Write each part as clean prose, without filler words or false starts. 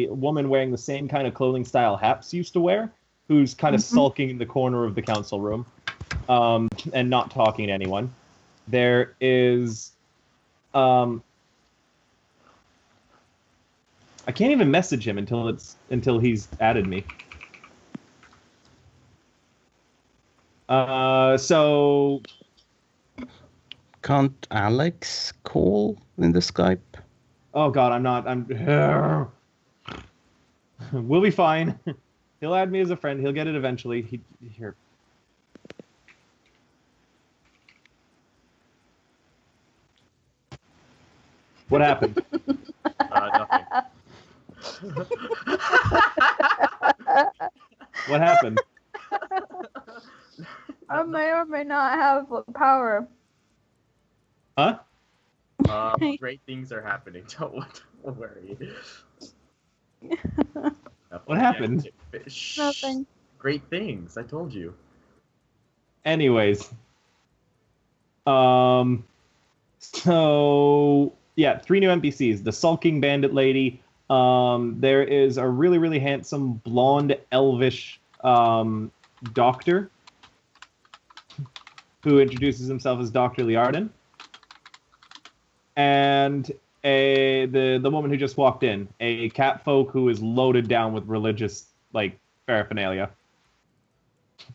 a woman wearing the same kind of clothing style Haps used to wear, who's kind of sulking in the corner of the council room, and not talking to anyone. There is, I can't even message him until he's added me. So can't Alex call in the Skype? Oh God, I'm. We'll be fine. He'll add me as a friend. He'll get it eventually. Here. What happened? Nothing. What happened? I may or may not have power. Huh? Great things are happening. Don't worry. What happened? Nothing. Great things. I told you. Anyways. So yeah, 3 new NPCs. The sulking bandit lady. There is a really, really handsome blonde elvish doctor who introduces himself as Dr. Liarden. And the woman who just walked in, a catfolk who is loaded down with religious paraphernalia. Do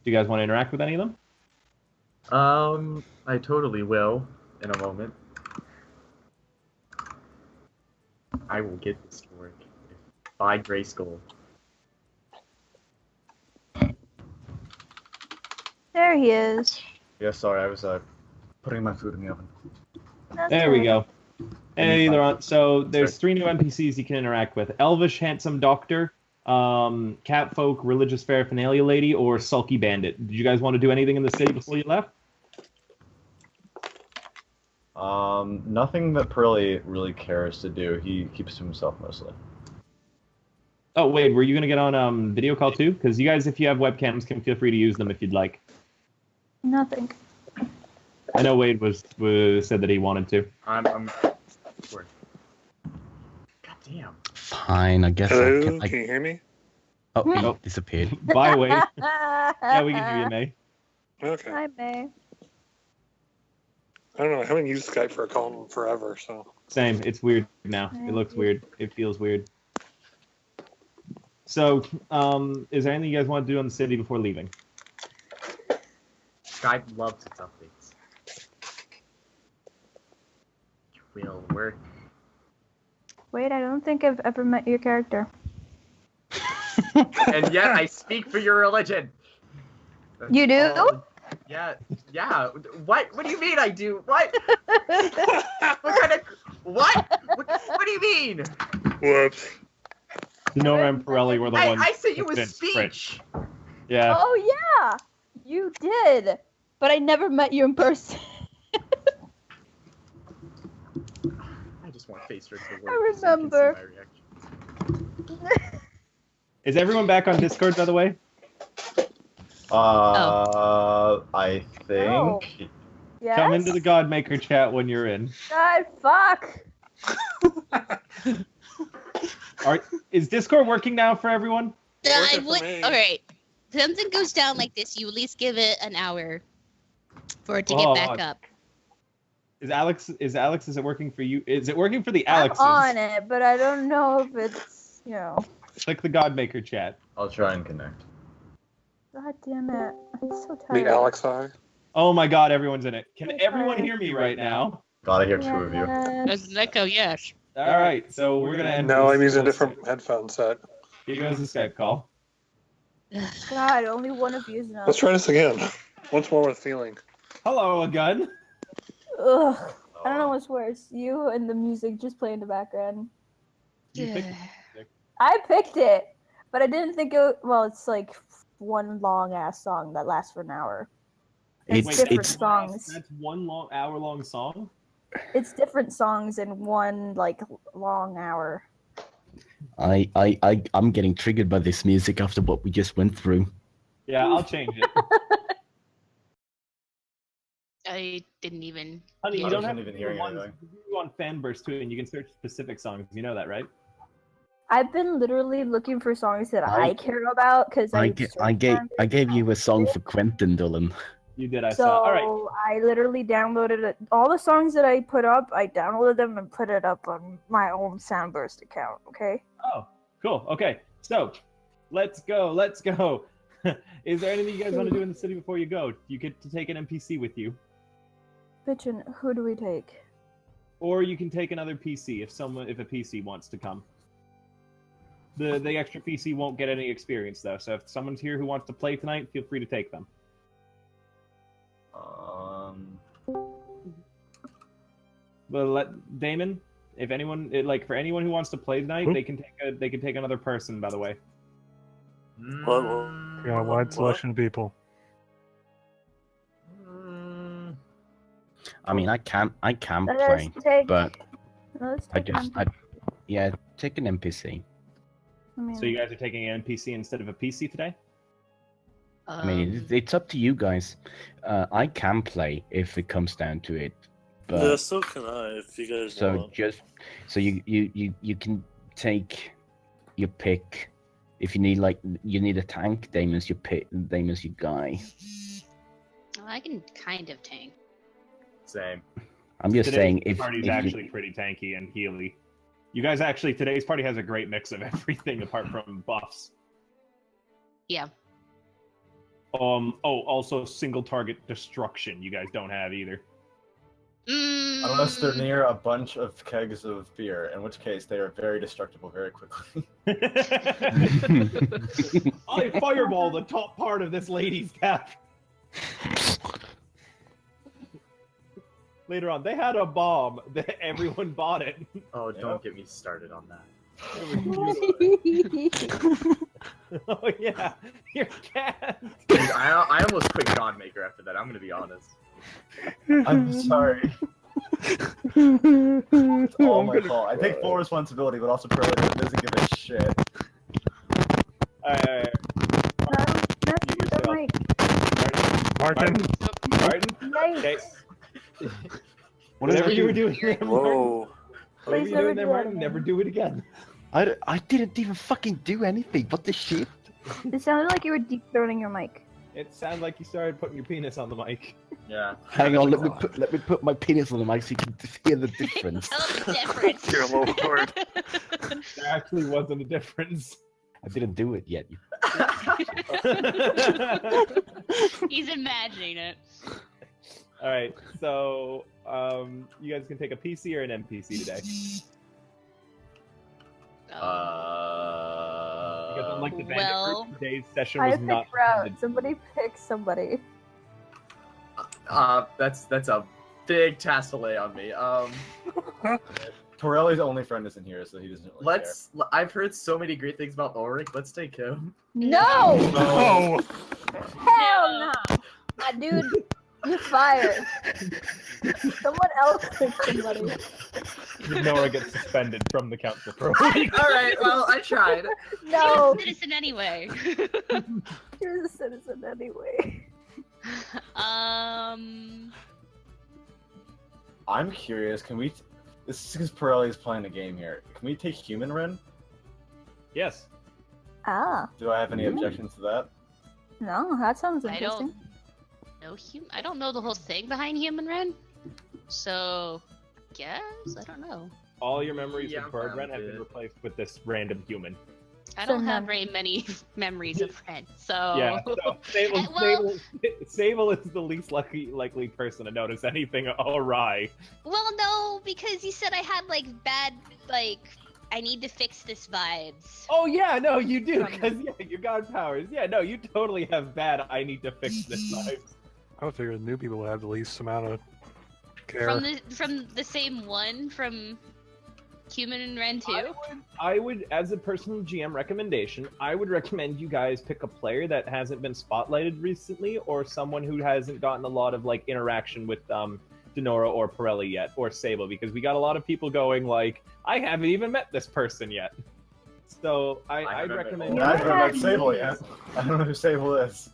you guys want to interact with any of them? I totally will in a moment. I will get this to work. By Grayskull. There he is. Yeah, sorry, I was putting my food in the oven. There we go. Hey, Laurent. So there's 3 new NPCs you can interact with. Elvish handsome doctor, catfolk religious paraphernalia lady, or sulky bandit. Did you guys want to do anything in the city before you left? Nothing that Pirelli really cares to do. He keeps to himself mostly. Oh, Wade, were you going to get on video call too? Because you guys, if you have webcams, can feel free to use them if you'd like. Nothing. I know Wade said that he wanted to. I'm sure. God damn. Fine, I guess. Hello, can you hear me? Oh, he disappeared. Bye, Wade. Yeah, we can hear you, May. Okay. Hi, May. I don't know. I haven't used Skype for a call in forever, so. Same. It's weird now. It looks weird. It feels weird. So, is there anything you guys want to do in the city before leaving? Skype loves its updates. Will work. Wait, I don't think I've ever met your character. And yet I speak for your religion. You do? Yeah. What do you mean I do? What? What kind of... What? What do you mean? Whoops. Dinora and Pirelli were the ones. I sent you a that speech. French. Yeah. Oh, yeah! You did! But I never met you in person. I just want face to the word. I remember. Is everyone back on Discord, by the way? I think. No. Yes? Come into the Godmaker chat when you're in. God, fuck! Is Discord working now for everyone? I would. All right. Something goes down like this, you at least give it an hour for it to get back up. Is it working for you? Is it working for the Alexes? I'm on it, but I don't know if it's, Click the Godmaker chat. I'll try and connect. God damn it. I'm so tired. The Alexi. Oh my god, everyone's in it. Can everyone hear me right now? Gotta hear 2 of you. There's an echo, yes. Alright, so we're gonna end. No, I'm using a different headphone set. Here goes the Skype call. God, only one of you is enough. Let's try this again. Once more with feeling. Hello again. Ugh. I don't know what's worse. You and the music just play in the background. I picked it, but I didn't think it. Well, it's like one long ass song that lasts for an hour. It's different songs. That's one hour-long song. It's different songs in one long hour. I'm getting triggered by this music after what we just went through. Yeah, I'll change it. I didn't even. Honey, you don't have even to hearing do anything. you on Fanburst too, and you can search specific songs. You know that, right? I've been literally looking for songs that I care about because I gave you a song for Quentin, Dylan. You did, I So saw. All right. I literally downloaded it. All the songs that I put up, I downloaded them and put it up on my own Soundburst account. Okay. Oh, cool. Okay, so let's go. Let's go. Is there anything you guys want to do in the city before you go? You get to take an NPC with you, Bitchin', who do we take? or you can take another PC if a PC wants to come. The extra PC won't get any experience though. So if someone's here who wants to play tonight, feel free to take them. But let Daemon, if anyone for anyone who wants to play tonight, they can take another person. By the way. Yeah, wide selection of people. I mean, I can Let's play, take- but Let's I take just, one. yeah, take an NPC. I mean, So you guys are taking an NPC instead of a PC today? I mean, it's up to you guys. I can play if it comes down to it, but Yeah, so can I, if you guys want. You can take your pick. If you need you need a tank, Damon's your pick. Damon's your guy. Well, I can kind of tank. Same. I'm just saying Today's if party's actually pretty tanky and healy. You guys today's party has a great mix of everything apart from buffs. Yeah. Also single target destruction. You guys don't have either. Unless they're near a bunch of kegs of beer, in which case they are very destructible very quickly. I fireball the top part of this lady's cap. Later on, they had a bomb. Everyone bought it. Oh, don't get me started on that. Oh yeah, your cat. Dude, I almost quit Godmaker after that. I'm gonna be honest. I'm sorry. It's all my fault. I take full responsibility, but also Pirelli doesn't give a shit. Alright. Martin. Okay. Whatever you were doing there, Martin. Whoa. Whatever you're doing there, Martin, never do it again. I didn't even fucking do anything. What the shit? It sounded like you were deep throating your mic. It sounded like you started putting your penis on the mic. Yeah. Hang on, let me put my penis on the mic so you can hear the difference. Tell the difference. Dear Lord. There actually wasn't a difference. I didn't do it yet. He's imagining it. Alright, so you guys can take a PC or an NPC today. Because unlike the bandit group, today's session I was not picked route. intended. Somebody pick somebody. That's a big task to lay on me. Pirelli's only friend isn't here, so he doesn't really I've heard so many great things about Ulrich. Let's take him. No! No! Hell no! My dude, you're fired. Someone else pick somebody. Dinora gets suspended from the council for a week. Alright, well, I tried. No! He's a citizen anyway. You're a citizen anyway. I'm curious, can we... This is because Pirelli's playing a game here. Can we take Human Ren? Yes. Ah. Do I have any objections to that? No, that sounds I interesting. I don't know the whole thing behind Human Ren. So, guess I don't know. All your memories Yeah, of Bird I'm Ren have been replaced with this random human. I don't have very many memories of Ren, so. Yeah, so Sable, Well- Sable is the least likely person to notice anything awry. Well, no, because you said I had bad I need to fix this vibes. Oh yeah, no, you do, because your god powers. Yeah, no, you totally have bad. I need to fix this vibes. I would figure new people would have the least amount of care. From the same one from Human and Ren too. I would, as a personal GM recommendation, I would recommend you guys pick a player that hasn't been spotlighted recently, or someone who hasn't gotten a lot of interaction with Dinora or Pirelli yet, or Sable, because we got a lot of people going I haven't even met this person yet. So I'd recommend. I haven't met Sable yet. I don't know who Sable is.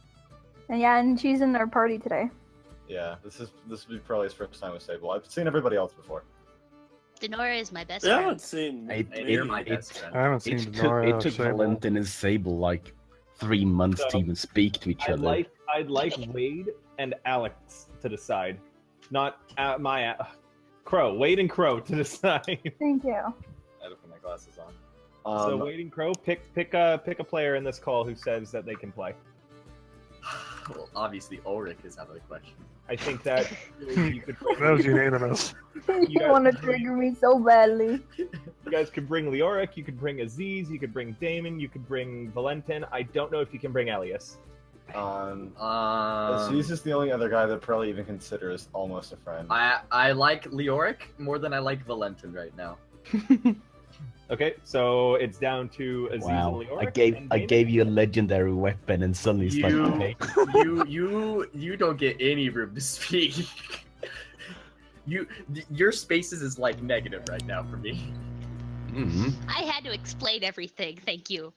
And yeah, and she's in our party today. Yeah, this would be Pirelli's first time with Sable. I've seen everybody else before. Dinora is my best I friend. haven't seen. You're my best friend. I haven't seen It Dinora or took Sable. Valentin and Sable like 3 months to So, even speak to each other. I'd like Wade and Alex to decide, not Crow. Wade and Crow to decide. Thank you. I had to put my glasses on. So Wade and Crow, pick a player in this call who says that they can play. Well, obviously Ulrich is out of the question. I think that you could. That was unanimous. You guys want to can bring- trigger me so badly. You guys could bring Leoric, you could bring Aziz, you could bring Daemon, you could bring Valentin. I don't know if you can bring Elias. Aziz is the only other guy that Pirelli even considers almost a friend. I like Leoric more than I like Valentin right now. Okay, so it's down to Aziz Wow, and Leoric. I gave you a legendary weapon, and suddenly it's like, okay. you don't get any room to speak. Your spaces is like negative right now for me. Mhm. I had to explain everything. Thank you.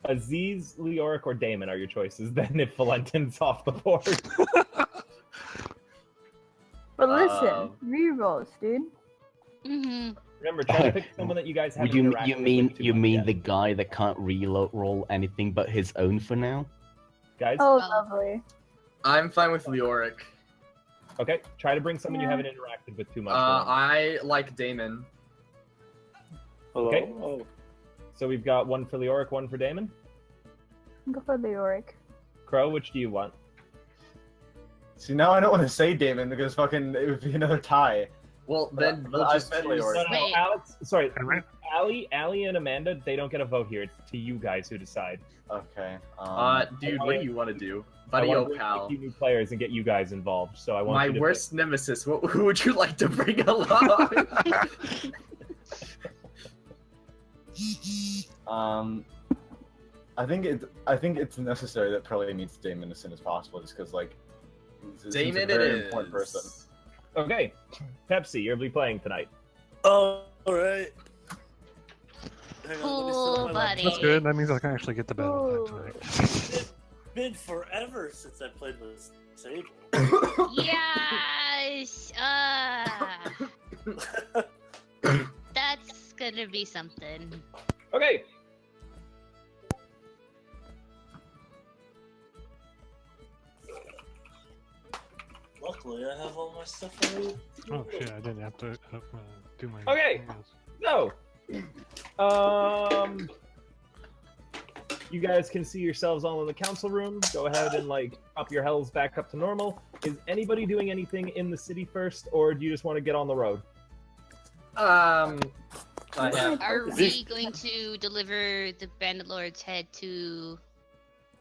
Aziz, Leoric, or Daemon are your choices. Then if Valentin's off the board. But listen, rerolls, dude. Mm-hmm. Remember, try to pick someone that you guys haven't interacted You with mean too much the yet. guy that can't roll anything but his own for now? Guys? Oh, lovely. I'm fine with Leoric. Okay, try to bring someone you Yeah. haven't interacted with too much. I like Daemon. Hello? Okay. Oh. So we've got one for Leoric, one for Daemon. Go for Leoric. Crow, which do you want? See, now I don't want to say Daemon because fucking it would be another tie. Well, then we'll I just bet choose... Leoric. No, Wait. Alex. Sorry, Alright. Allie and Amanda. They don't get a vote here. It's to you guys who decide. Okay. dude, what do you want to do? I Buddy, wanna oh bring pal. a few new players and get you guys involved. So I want My you to worst nemesis. Who would you like to bring along? I think it's necessary that Pirelli meets Daemon as soon as possible, just because like he's Daemon, a it very is. important person. Okay, Pepsi, you're be playing tonight. Oh, alright. Hang on, let me set Cool, up my buddy. That's good. That means I can actually get to bed on time tonight. It's been forever since I played with Sable. Yes. That's gonna be something. Okay. Luckily, I have all my stuff already. Oh shit! I didn't have to do my. Okay. So, you guys can see yourselves all in the council room. Go ahead and like up your health back up to normal. Is anybody doing anything in the city first, or do you just want to get on the road? I have. Are we going to deliver the Bandit Lord's head to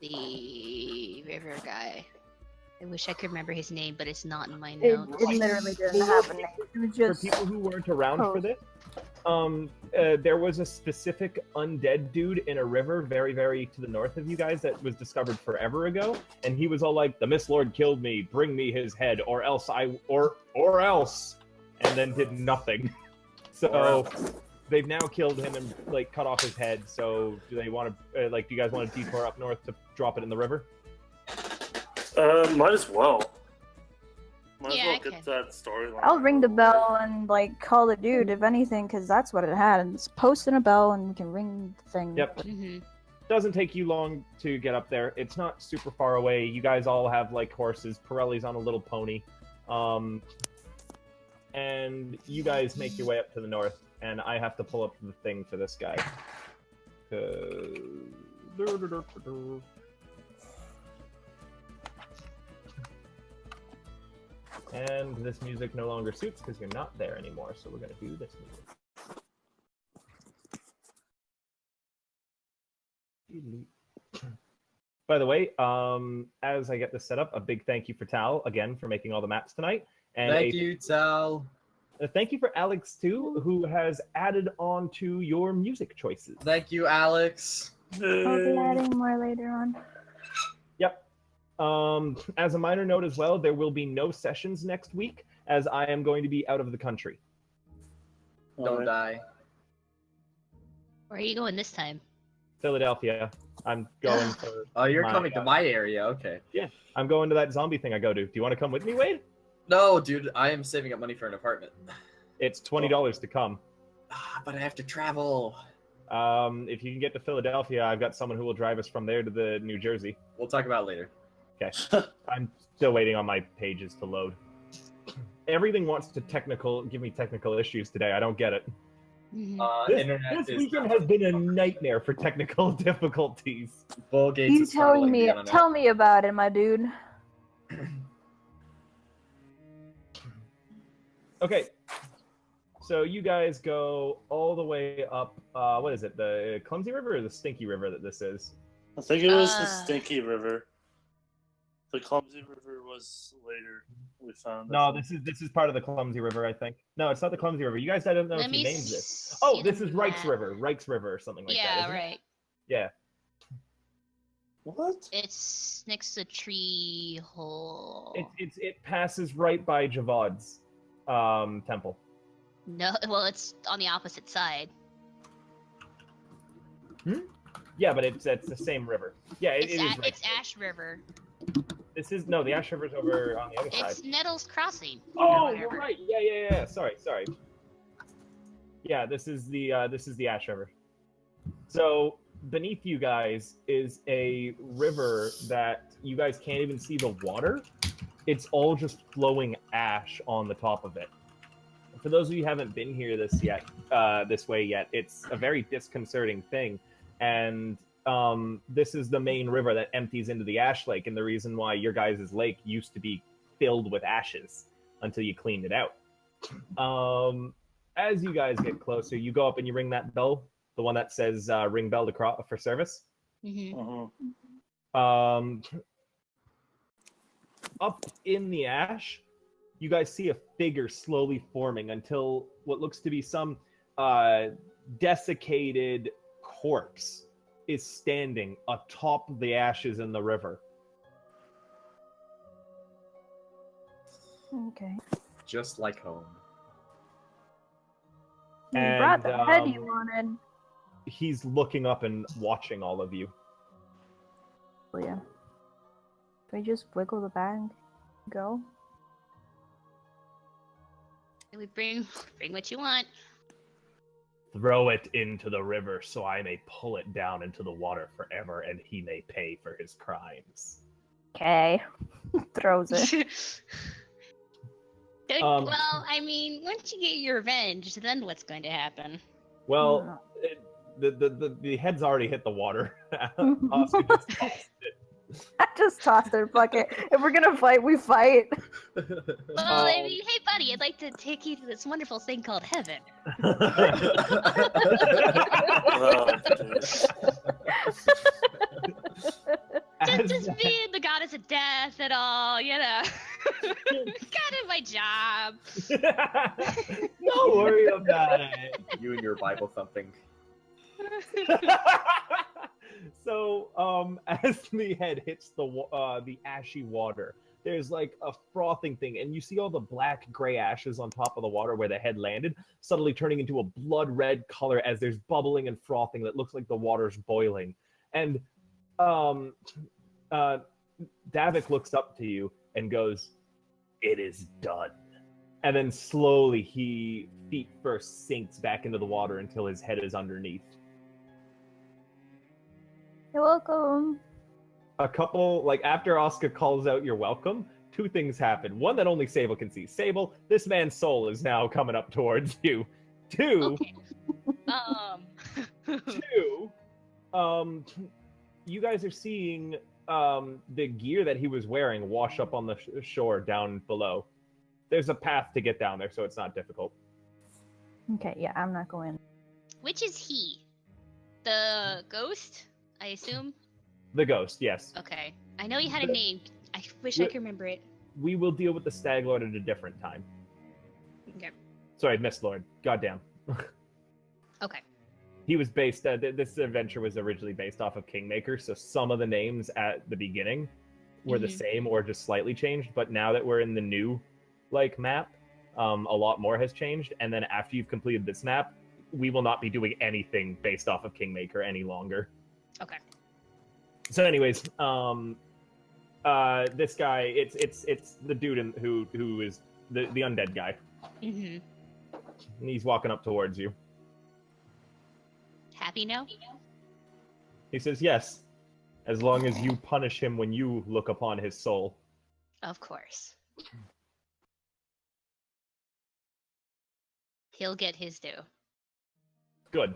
the river guy? I wish I could remember his name, but it's not in my It notes. literally didn't have a name. It was For just. people who weren't around for post. this, there was a specific undead dude in a river very, very to the north of you guys that was discovered forever ago, and he was all like, "The Mist Lord killed me. Bring me his head, or else or else," and then did nothing. So they've now killed him and like cut off his head. So do they want to do you guys want to detour up north to drop it in the river? Might as well. Might Yeah, as well I get that storyline. I'll ring the bell and like call the dude if anything, because that's what it had. And it's posting a bell and we can ring the thing. Yep. Mm-hmm. Doesn't take you long to get up there. It's not super far away. You guys all have like horses. Pirelli's on a little pony. And you guys make your way up to the north, and I have to pull up the thing for this guy. And this music no longer suits because you're not there anymore, so we're going to do this music. By the way, as I get this set up, a big thank you for Tal, again, for making all the maps tonight. And Thank you, Tal. Thank you for Alex, too, who has added on to your music choices. Thank you, Alex. I'll be adding more later on. Yep. As a minor note as well, there will be no sessions next week, as I am going to be out of the country. Don't die. Where are you going this time? Philadelphia. I'm going for... Oh, you're my, coming to my area, okay. Yeah, I'm going to that zombie thing I go to. Do you want to come with me, Wade? No, dude, I am saving up money for an apartment. It's $20 to come. But I have to travel. If you can get to Philadelphia, I've got someone who will drive us from there to the New Jersey. We'll talk about it later. Okay. I'm still waiting on my pages to load. Everything wants to give me technical issues today. I don't get it. Internet This weekend has been a nightmare for technical difficulties. Bull Gates You is telling funneling me? the internet. Tell me about it, my dude. Okay. So you guys go all the way up. What is it? The Clumsy River or the Stinky River that this is? I think it was the Stinky River. The Clumsy River was later. We found. No, this is part of the Clumsy River, I think. No, it's not the Clumsy River. You guys, I don't know if you named this. Oh, this is Reichs River. Reichs River or something like that. Yeah, isn't it? right. Yeah. What? It's next to the tree hole. It passes right by Javad's temple. No, well, it's on the opposite side. Yeah, but it's the same river. Yeah, it is. It's Ash River. This is the Ash River's over on the other side. It's Nettles Crossing. Oh, you're right. Yeah. Sorry. Yeah, this is the Ash River. So beneath you guys is a river that you guys can't even see the water. It's all just flowing ash on the top of it. For those of you who haven't been here this way yet, it's a very disconcerting thing. And this is the main river that empties into the Ash Lake, and the reason why your guys' lake used to be filled with ashes until you cleaned it out. As you guys get closer, you go up and you ring that bell, the one that says ring bell for service. Up in the ash, you guys see a figure slowly forming until what looks to be some desiccated corpse is standing atop the ashes in the river. Okay. Just like home. You And, brought the head you wanted. He's looking up and watching all of you. Oh, yeah. Can we just wiggle the bag? Go? We bring what you want. Throw it into the river so I may pull it down into the water forever and he may pay for his crimes. Okay. Throws it. Well, I mean, once you get your revenge, then what's going to happen? Well, the head's already hit the water. Asuka just tossed it. I just tossed it. Fuck it. If we're gonna fight, we fight. Well, I mean, hey, buddy, I'd like to take you to this wonderful thing called heaven. Just being the goddess of death and all, you know. Kind of my job. Don't worry about it. You and your Bible thumping. So, as the head hits the ashy water, there's like a frothing thing, and you see all the black gray ashes on top of the water where the head landed, suddenly turning into a blood red color as there's bubbling and frothing that looks like the water's boiling. And Davik looks up to you and goes, "It is done." And then slowly he feet first sinks back into the water until his head is underneath. You're welcome. A couple, like after Asuka calls out "you're welcome," two things happen. One that only Sable can see. Sable, this man's soul is now coming up towards you. Two, Okay. You guys are seeing the gear that he was wearing wash up on the shore down below. There's a path to get down there, so it's not difficult. Okay, yeah, I'm not going. Which is he? The ghost, I assume? The ghost, yes. Okay. I know he had a name. I wish I could remember it. We will deal with the Stag Lord at a different time. Okay. Sorry, Mist Lord. Goddamn. Okay. He was based. This adventure was originally based off of Kingmaker, so some of the names at the beginning were the same or just slightly changed. But now that we're in the new, map, a lot more has changed. And then after you've completed this map, we will not be doing anything based off of Kingmaker any longer. Okay. So, anyways, this guy, it's the dude who is the undead guy. And he's walking up towards you. Happy now? He says, yes, as long as you punish him when you look upon his soul. Of course. He'll get his due. Good.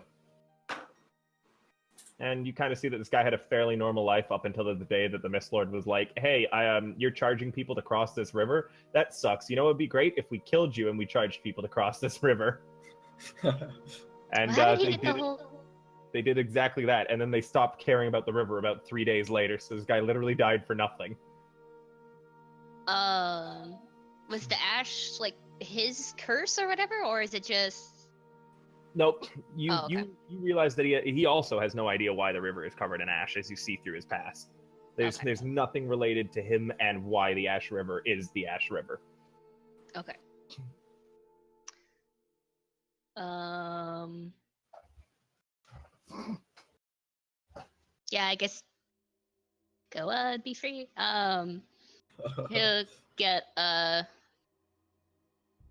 And you kind of see that this guy had a fairly normal life up until the day that the Mist Lord was like, hey, you're charging people to cross this river? That sucks. You know what would be great? If we killed you and we charged people to cross this river. And they did exactly that. And then they stopped caring about the river about 3 days later. So this guy literally died for nothing. Was the ash, like, his curse or whatever? Or is it just... Nope. You okay. you realize that he also has no idea why the river is covered in ash as you see through his past. There's nothing related to him and why the Ash River is the Ash River. Okay. Yeah, I guess go be free. He'll get a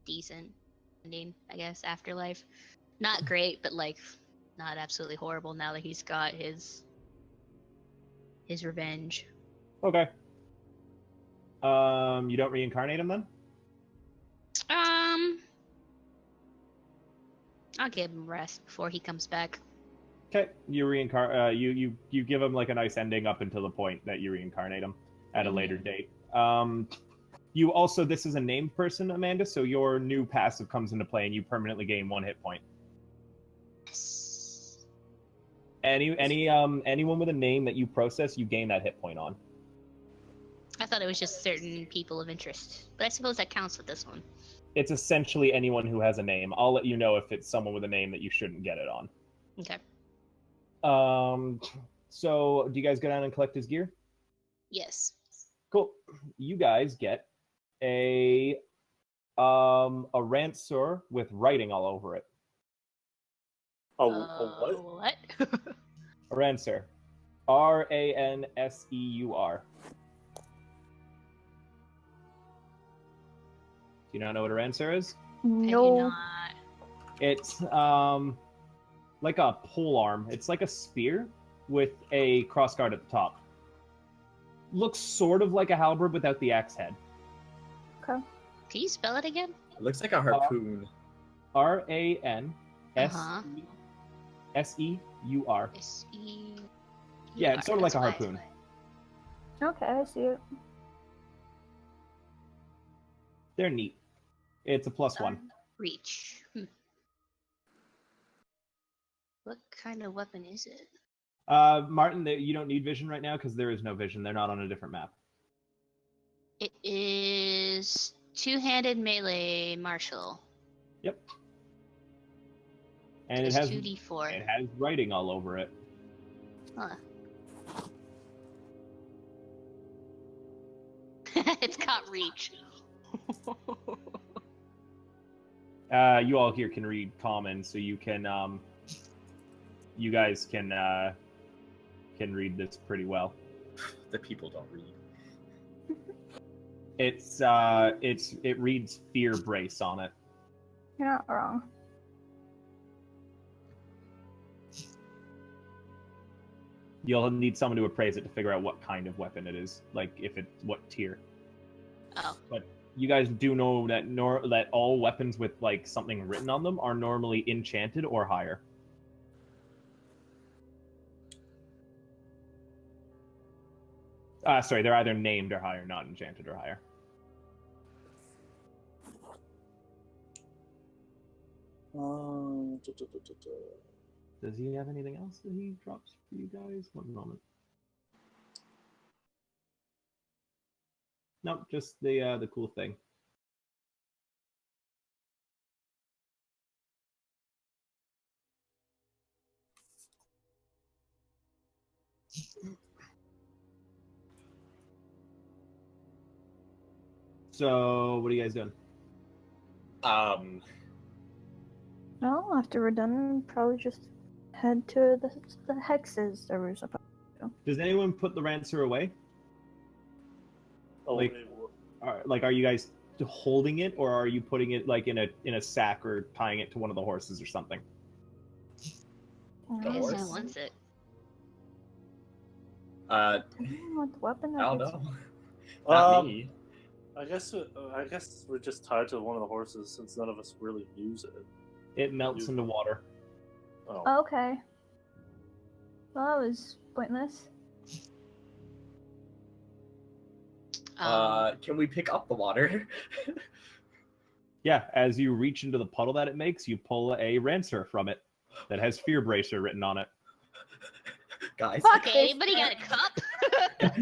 decent ending, I guess, afterlife. Not great, but like not absolutely horrible now that he's got his revenge. Okay. You don't reincarnate him then? I'll give him rest before he comes back. Okay, you you give him like a nice ending up until the point that you reincarnate him at a later date. You also, this is a named person, Amanda, so your new passive comes into play and you permanently gain 1 hit point. Yes. Anyone with a name that you process, you gain that hit point on. I thought it was just certain people of interest, but I suppose that counts with this one. It's essentially anyone who has a name. I'll let you know if it's someone with a name that you shouldn't get it on. Okay. So do you guys go down and collect his gear? Yes. Cool. You guys get a ranseur with writing all over it. A what? What? A ranseur. Ranseur. Do you not know what a ranseur is? I do No. not. It's like a polearm. It's like a spear with a crossguard at the top. Looks sort of like a halberd without the axe head. Can you spell it again? It looks like a harpoon. Ranseur. S-E. Yeah, it's sort of like a harpoon. Okay, I see it. They're neat. It's a +1. Reach. What kind of weapon is it? Martin, you don't need vision right now because there is no vision. They're not on a different map. It is two-handed melee martial. Yep. And It's it has 2d4. It has writing all over it. Huh. It's got reach. You all here can read common, so you can you guys can read this pretty well. The people don't read. It reads fear brace on it. You're not wrong. You'll need someone to appraise it to figure out what kind of weapon it is, like what tier. Oh. But you guys do know that that all weapons with like something written on them are normally enchanted or higher. Sorry, they're either named or higher, not enchanted or higher. Does he have anything else that he drops for you guys? One moment. Nope, just the cool thing. So, what are you guys doing? No, after we're done, probably just head to the hexes that we're supposed to. Does anyone put the ranseur away? Oh, Like, wait, what? are you guys holding it, or are you putting it like in a sack or tying it to one of the horses or something? I guess who wants it? I don't know what weapon I don't that is. know. Not Um, me. I guess we're just tied to one of the horses since none of us really use it. It melts into water. Oh. Okay. Well, that was pointless. Can we pick up the water? Yeah, as you reach into the puddle that it makes, you pull a ranseur from it that has Fear Bracer written on it. Guys. Fuck Okay, this. but he got a cup.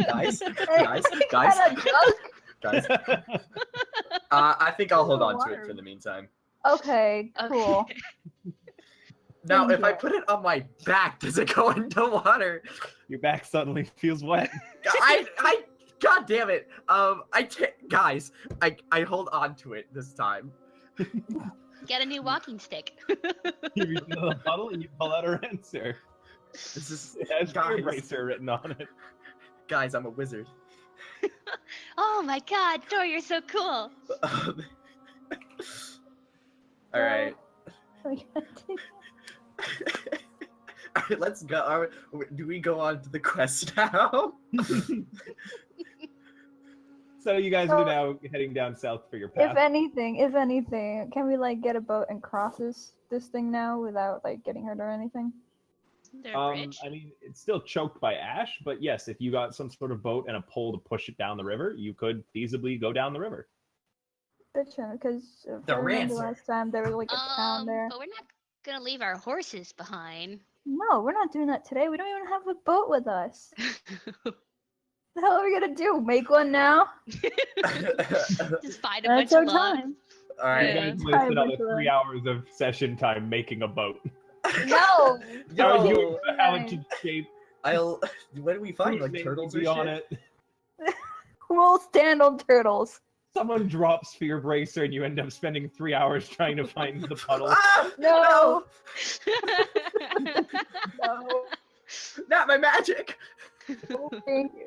Guys. Got a jug? Guys. I think I'll hold on to Water. it for the meantime. Okay, cool. Okay. Now, Thank if I you. put it on my back, does it go into water? Your back suddenly feels wet. God damn it. Guys, I hold on to it this time. Get a new walking stick. You reach into the puddle and you pull out a ranseur. This is It has Fear guys. Bracer written on it. Guys, I'm a wizard. Oh my god, Thor, you're so cool. All right. We gotta do- All right, let's go. Do we go on to the quest now? So you guys are now heading down south for your path. If anything, can we like get a boat and cross this thing now without like getting hurt or anything? They're rich. I mean, it's still choked by ash, but yes, if you got some sort of boat and a pole to push it down the river, you could feasibly go down the river. Bitchin', because The I remember ranseur. last time there was like a town there. But we're not gonna leave our horses behind. No, we're not doing that today. We don't even have a boat with us. The hell are we gonna do? Make one now? Just find a That's bunch our of logs. time. All You right. Yeah. guys waste Time another with 3 hours of session time making a boat. No. How Yo, to shape what do we find? Like maybe turtles or be on shit? it. We'll stand on turtles. Someone drops Fear Bracer and you end up spending 3 hours trying to find the puddle. Ah, No. No. Not my magic. Oh, thank you.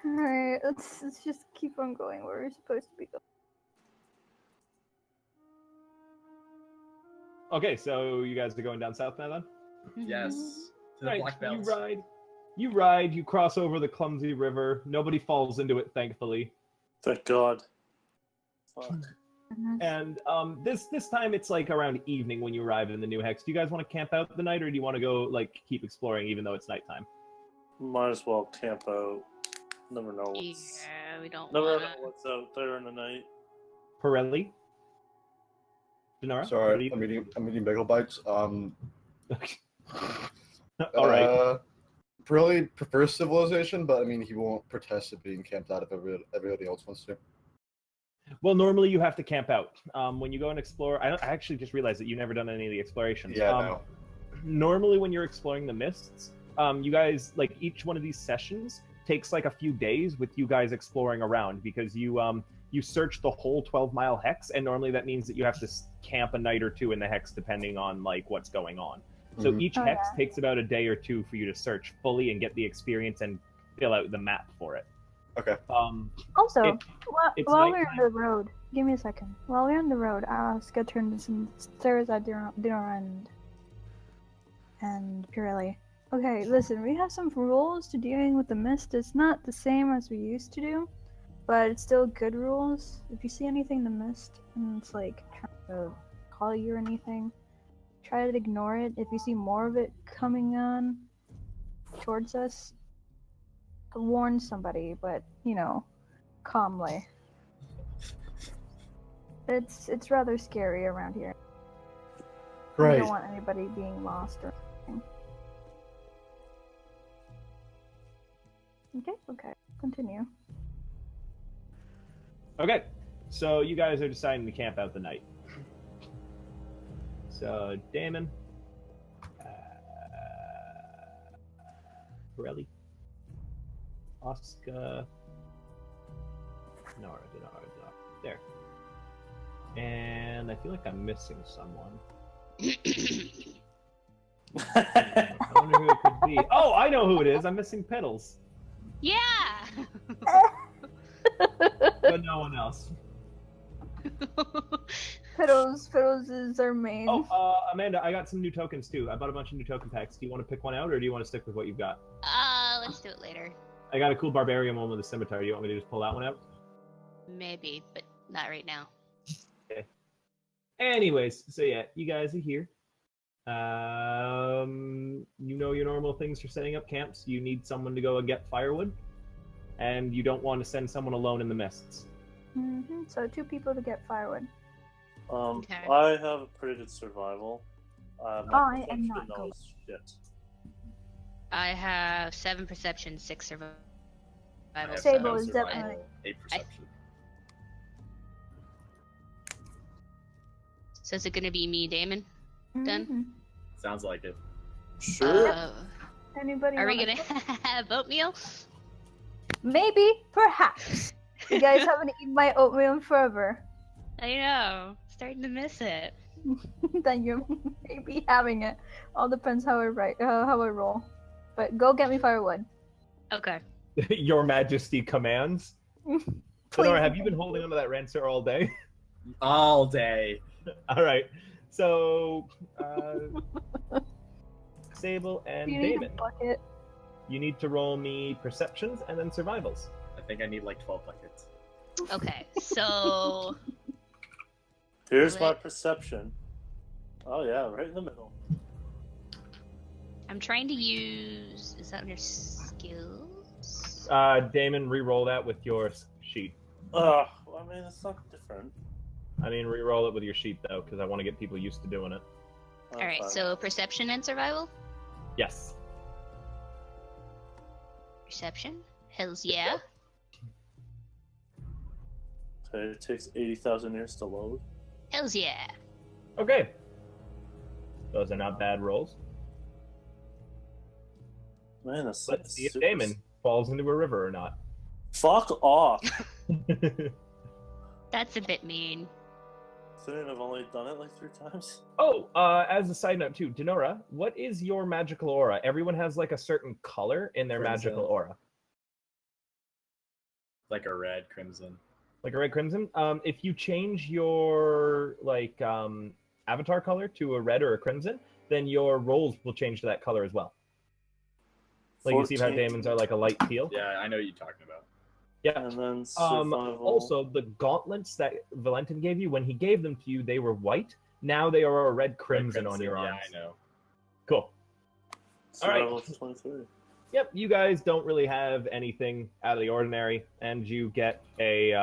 Alright, let's just keep on going where we're supposed to be going. Okay, so you guys are going down south now then? Yes. To the Right, black you belt. ride, you cross over the clumsy river. Nobody falls into it, thankfully. Thank God. Fuck. And this time it's like around evening when you arrive in the new hex. Do you guys want to camp out the night, or do you want to go like keep exploring even though it's nighttime? Might as well camp out. Never know what's. Yeah, we don't Never want know what's out there in the night. Pirelli? Dinora? What do Sorry, you- I'm eating bagel bites. All right. Pirelli prefers civilization, but I mean, he won't protest it being camped out if everybody else wants to. Well, normally you have to camp out. When you go and explore, I actually just realized that you've never done any of the explorations. Yeah, no. Normally when you're exploring the mists, you guys, like each one of these sessions takes like a few days with you guys exploring around because you search the whole 12-mile hex, and normally that means that you have to camp a night or two in the hex depending on like what's going on. So Mhm. each hex takes about a day or two for you to search fully and get the experience and fill out the map for it. Okay. Also, it's while we're on nighttime. the road, give me a second. While we're on the road, Asuka turned to some stairs at Dinora and Pirelli. Okay, listen, we have some rules to dealing with the mist. It's not the same as we used to do, but it's still good rules. If you see anything in the mist and it's like trying to call you or anything, try to ignore it. If you see more of it coming on towards us, warn somebody, but you know, calmly. It's rather scary around here. I Great. don't want anybody being lost or anything. Okay, continue. Okay, so you guys are deciding to camp out the night. So, Daemon, Pirelli, Asuka, Dinora. There. And I feel like I'm missing someone. I wonder who it could be. Oh, I know who it is. I'm missing Pedals, Yeah. but no one else. Fiddles is our main. Oh, Amanda, I got some new tokens too. I bought a bunch of new token packs. Do you want to pick one out, or do you want to stick with what you've got? Let's do it later. I got a cool barbarian one with a scimitar. Do you want me to just pull that one out? Maybe, but not right now. Okay. Anyways, so yeah, you guys are here. You know your normal things for setting up camps. You need someone to go and get firewood, and you don't want to send someone alone in the mists. So 2 people to get firewood. Okay. I have a pretty good survival. I am not good. Shit. I have 7 perception, 6 survival. Sable is definitely 8 perception. So is it gonna be me, Daemon? Done? Sounds like it. Sure. Anybody? Are we gonna have oatmeal? Maybe, perhaps. You guys haven't eaten my oatmeal in forever. I know. Starting to miss it. Then you may be having it. All depends how I roll. But go get me firewood. Okay. Your Majesty commands. Dinora, have you been holding onto that ranseur all day? All day. All right. So, Sable and You need Daemon, a bucket. you need to roll me perceptions and then survivals. I think I need like 12 buckets. Okay, so Here's my perception. Oh yeah, right in the middle. I'm trying to use. Is that under skills? Damon, re-roll that with your sheet. Well, I mean, it's not different. I mean, re-roll it with your sheet though, because I want to get people used to doing it. All right, so perception and survival. Yes. Perception. Hells yeah. Okay, it takes 80,000 years to load. Hells yeah. Okay. Those are not bad rolls. Man, that's Let's see if Damon falls into a river or not. Fuck off. That's a bit mean. Couldn't have only done it like 3 times. Oh, as a side note too, Dinora, what is your magical aura? Everyone has like a certain color in their Crimson. magical aura. Like a red, crimson. Like a red crimson. If you change your like avatar color to a red or a crimson, then your rolls will change to that color as well. Like you see how 14. Daemon's are like a light teal. Yeah, I know what you're talking about. Yeah. And then survival. Also, the gauntlets that Valentin gave you, when he gave them to you, they were white. Now they are a red crimson on your arms. Yeah, I know. Cool. Survival Alright. 23. Yep, you guys don't really have anything out of the ordinary, and you get a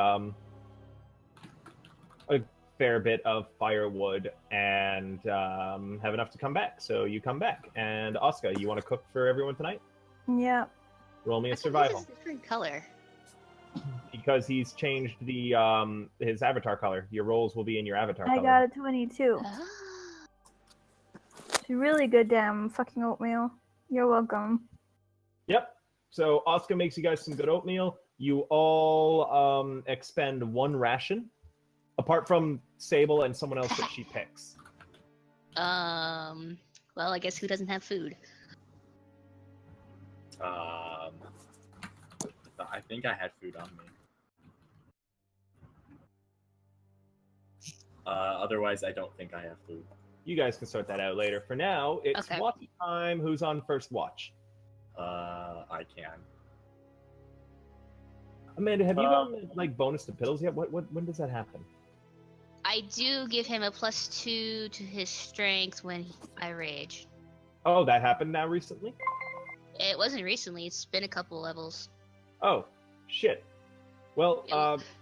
fair bit of firewood and have enough to come back. So you come back. And Asuka, you want to cook for everyone tonight? Yeah. Roll me a I thought survival. this is a different color. Because he's changed the his avatar color. Your rolls will be in your avatar I color. got a 22. Ah. It's really good damn fucking oatmeal. You're welcome. Yep. So Asuka makes you guys some good oatmeal. You all expend 1 ration, apart from Sable and someone else that she picks. Well, I guess who doesn't have food? I think I had food on me. Otherwise, I don't think I have food. You guys can sort that out later. For now, it's Okay. watch time. Who's on first watch? I can. Amanda, have you gotten like bonus to piddles yet? When does that happen? I do give him a +2 to his strength when I rage. Oh, that happened now recently? It wasn't recently. It's been a couple levels. Oh, shit. Well,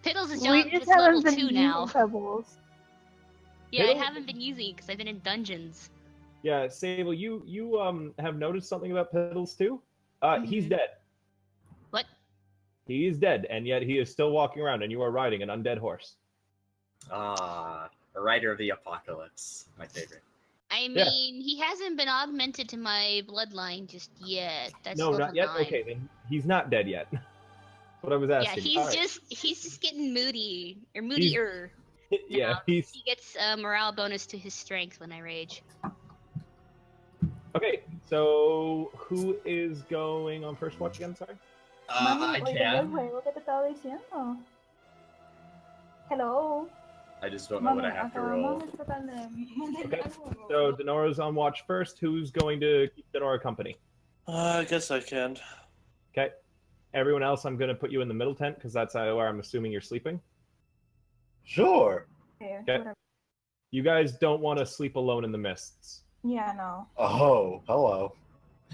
Piddles is We just just level haven't been 2 using now. pebbles. Yeah, I Piddles- haven't been using it because I've been in dungeons. yeah, Sable, you have noticed something about Piddles too? He's dead. What? He is dead, and yet he is still walking around, and you are riding an undead horse. A rider of the apocalypse. My favorite. I mean, Yeah. he hasn't been augmented to my bloodline just yet. That's No, level not yet. 9. Okay, then he's not dead yet. What I was Yeah, asking. he's All right. just getting moody or moodier. Yeah, Now, he's he gets a morale bonus to his strength when I rage. okay. So who is going on first watch again? Sorry. I can. Wait, look at the Talisiano. Hello. I just don't know what I have to roll. Okay. So Dinora's on watch first. Who's going to keep Dinora company? I guess I can. Okay. Everyone else, I'm going to put you in the middle tent because that's where I'm assuming you're sleeping. Sure. Okay. You guys don't want to sleep alone in the mists. Yeah, no. Oh, hello.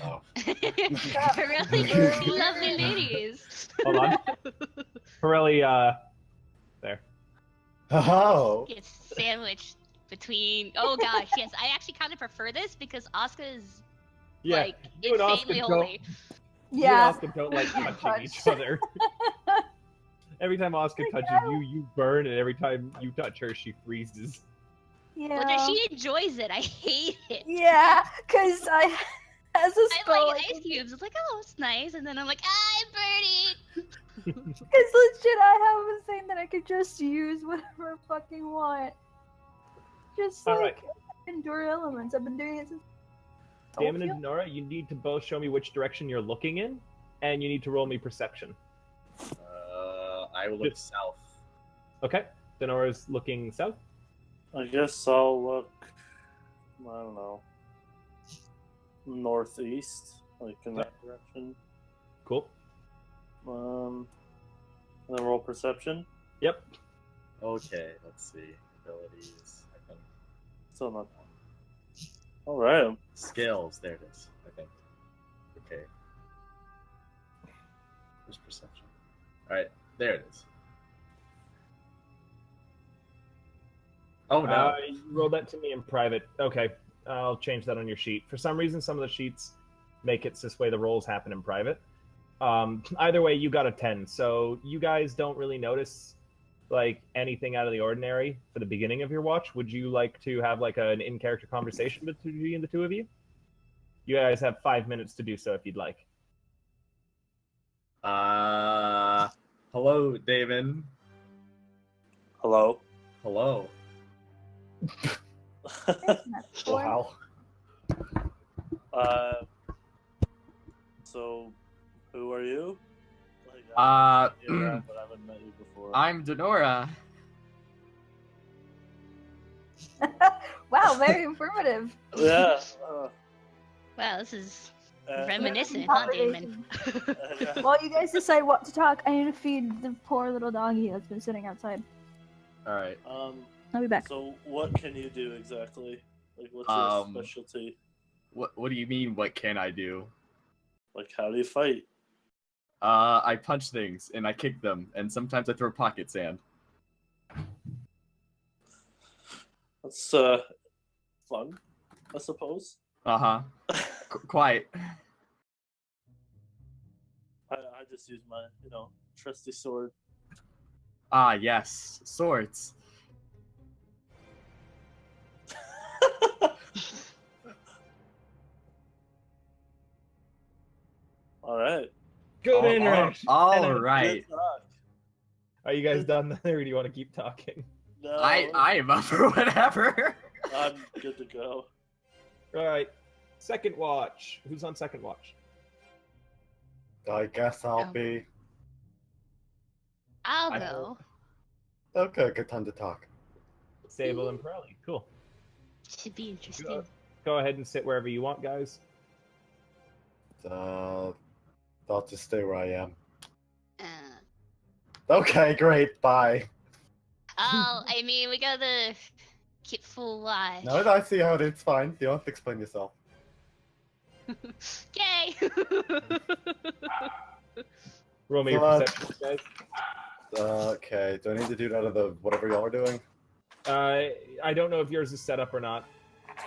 Oh. Pirelli, two lovely ladies. Hold on. Pirelli, there. Oh. Gets sandwiched between. Oh gosh, yes. I actually kind of prefer this because Asuka is like you and insanely Asuka holy. Yeah. You and Asuka don't like touching each other. Every time Asuka touches you, you burn, and every time you touch her, she freezes. Yeah. But then she enjoys it. I hate it. Yeah, because as a I spell, like ice cubes. It's like, oh, it's nice, and then I'm like, I'm burning. Because legit, I have a thing that I could just use whatever I fucking want. Just All like endure elements. I've been doing it since. Daemon and Dinora, you need to both show me which direction you're looking in, and you need to roll me perception. I will look south. Okay. Dinora's looking south. I guess I'll look. I don't know. Northeast, like in that direction. Cool. And then roll perception. Yep. Okay, let's see. Abilities. I think. Still not. All right. Skills. There it is. I think. Okay. Where's perception? All right. There it is. Oh no! You rolled that to me in private. Okay, I'll change that on your sheet. For some reason, some of the sheets make it this way the rolls happen in private. Either way, you got a 10. So you guys don't really notice like anything out of the ordinary for the beginning of your watch. Would you like to have like an in-character conversation between the two of you? You guys have 5 minutes to do so if you'd like. Hello, Daemon. Hello. Hello. Wow. So, who are you? Like, but I haven't met you before. I'm Dinora. Wow, very informative. Yeah. Wow, this is reminiscent, huh, Conversation. Daemon? While you guys decide what to talk, I need to feed the poor little doggy that's been sitting outside. All right. I'll be back. So, what can you do exactly? Like, what's your specialty? What do you mean? What can I do? Like, how do you fight? I punch things and I kick them, and sometimes I throw pocket sand. That's fun, I suppose. Quite. I just use my, trusty sword. Ah, yes, swords. All right. Good interaction. All right. Are you guys done there, or do you want to keep talking? No, I am up for whatever. I'm good to go. All right. Second watch. Who's on second watch? I guess I'll be. I'll go. Okay, good time to talk. Sable and Pirelli. Cool. Should be interesting. Go ahead and sit wherever you want, guys. I'll just stay where I am. Okay, great. Bye. Oh, I mean, we gotta keep full watch. No, I see how it is. Fine. You don't have to explain yourself. Okay. Roll me your perception, guys. Okay. Do I need to do that out of the whatever y'all are doing? I don't know if yours is set up or not.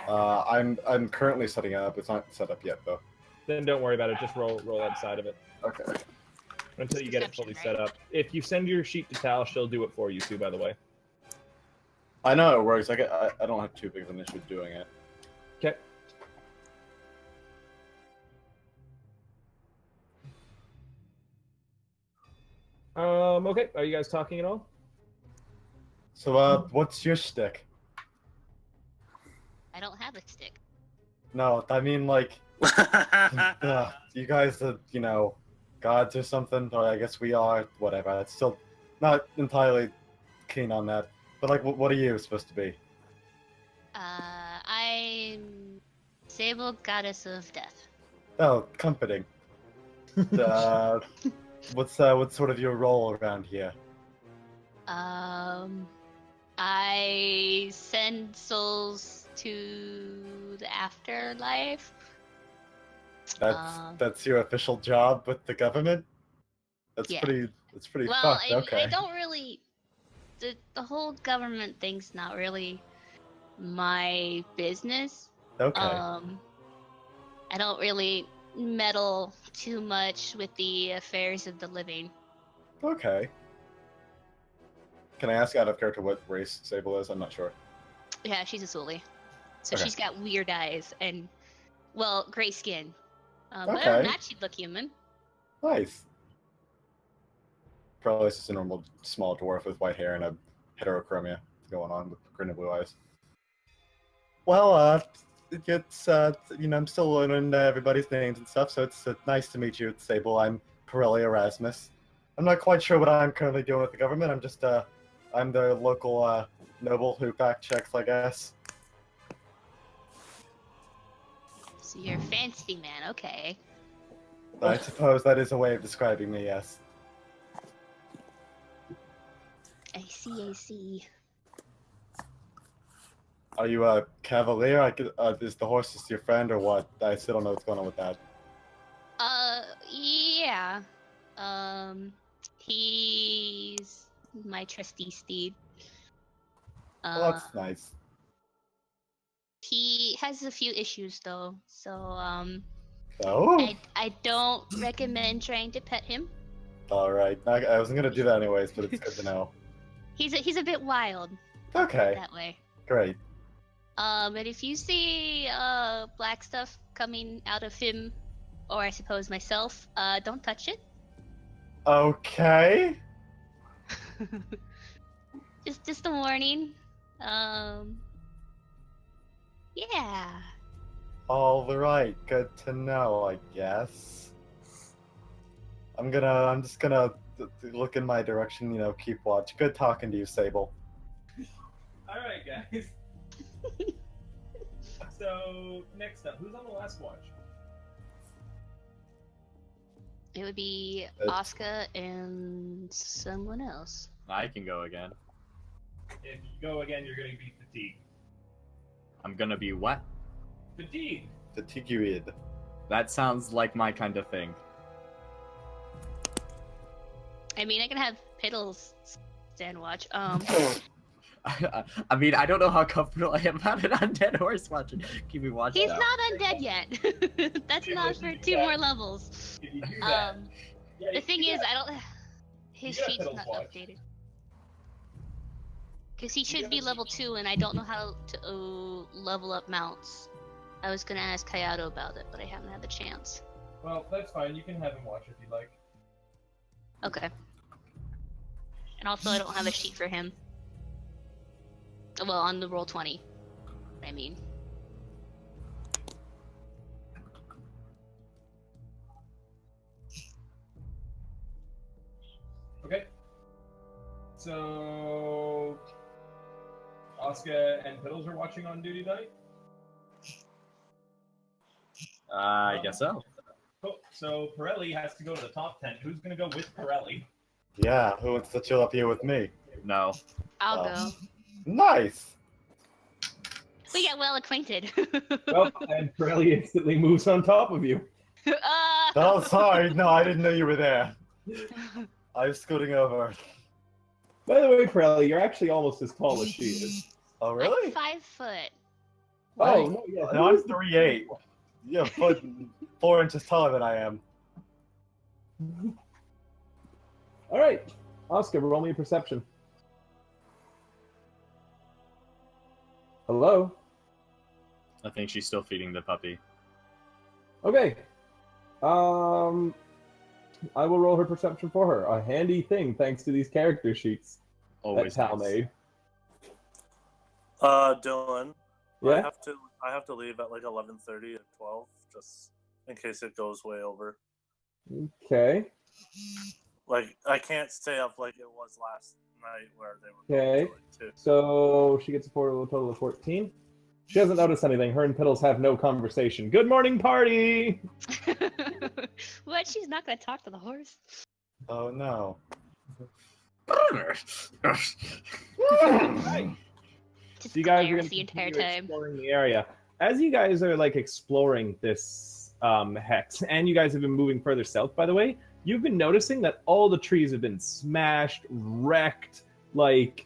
I'm currently setting it up. It's not set up yet, though. Then don't worry about it. Just roll outside of it. Okay. Until you get it fully set up. If you send your sheet to Tal, she'll do it for you too, by the way. I know it works. I don't have too big of an issue doing it. Okay. Okay. Are you guys talking at all? So, what's your shtick? I don't have a stick. No, I mean, like, you guys are, gods or something, or I guess we are, whatever. It's still not entirely keen on that. But like, what are you supposed to be? I'm Sable, goddess of death. Oh, comforting. uh, what's sort of your role around here? I send souls to the afterlife. That's your official job with the government? That's Yeah. pretty Well, fucked, I okay. don't really. The whole government thing's not really my business. Okay. I don't really meddle too much with the affairs of the living. Okay. Can I ask out of character what race Sable is? I'm not sure. Yeah, she's a Sully. So Okay. she's got weird eyes and, well, gray skin. But Okay. other than that, she'd look human. Nice. Probably just a normal small dwarf with white hair and a heterochromia going on with green and blue eyes. Well, it's I'm still learning everybody's names and stuff, so it's nice to meet you, Sable. I'm Pirelli Erasmus. I'm not quite sure what I'm currently doing with the government. I'm just I'm the local noble who fact checks, I guess. So you're a fancy man, okay. I suppose that is a way of describing me, yes. I see. Are you a cavalier? Is the horse just your friend or what? I still don't know what's going on with that. Yeah. He's my trusty steed. Well, that's nice. He has a few issues though, so Oh? I don't recommend trying to pet him. Alright. I wasn't gonna do that anyways, but it's good to know. He's a bit wild. Okay. That way. Great. But if you see black stuff coming out of him, or I suppose myself, don't touch it. Okay. Just a warning. Yeah. Alright, good to know, I guess. I'm just gonna look in my direction, keep watch. Good talking to you, Sable. Alright, guys. So, next up, who's on the last watch? It would be Asuka and someone else. I can go again. If you go again, you're gonna be fatigued. I'm gonna be what? Fatigued! Fatigued. That sounds like my kind of thing. I mean, I can have Piddles stand watch. I mean, I don't know how comfortable I am about an undead horse watching. Keep me watching. He's not undead yet. That's not for 2 more levels. If you do that, The thing is, I don't. His You got sheet's Piddles not watch. updated. Because he should be level 2, and I don't know how to level up mounts. I was gonna ask Hayato about it, but I haven't had the chance. well, that's fine. You can have him watch if you like. Okay. And also, I don't have a sheet for him. Well, on the roll 20. I mean. Okay. So, Asuka and Piddles are watching on duty tonight? I guess so. Cool. So, Pirelli has to go to the top 10. Who's going to go with Pirelli? Yeah, who wants to chill up here with me? No. I'll go. Nice! We get well acquainted. Well, and Pirelli instantly moves on top of you. Oh, sorry. No, I didn't know you were there. I was scooting over. By the way, Pirelli, you're actually almost as tall as she is. Oh, really? I'm 5 foot. Oh, no, yeah. No, I'm 3'8". You're a foot 4 inches taller than I am. All right. Asuka, roll me a perception. Hello? I think she's still feeding the puppy. Okay. I will roll her perception for her. A handy thing thanks to these character sheets Always that Tal nice. made. Dylan. Yeah? I have to leave at like 11:30 at 12, just in case it goes way over. Okay. Like I can't stay up like it was last night where they were Okay, going to, like, so she gets a total of 14. She hasn't noticed anything. Her and Piddles have no conversation. Good morning, party! What? She's not gonna talk to the horse? Oh no. Just So you guys are glares going to the entire continue time. exploring the area. As you guys are like exploring this hex, and you guys have been moving further south, by the way, you've been noticing that all the trees have been smashed, wrecked. Like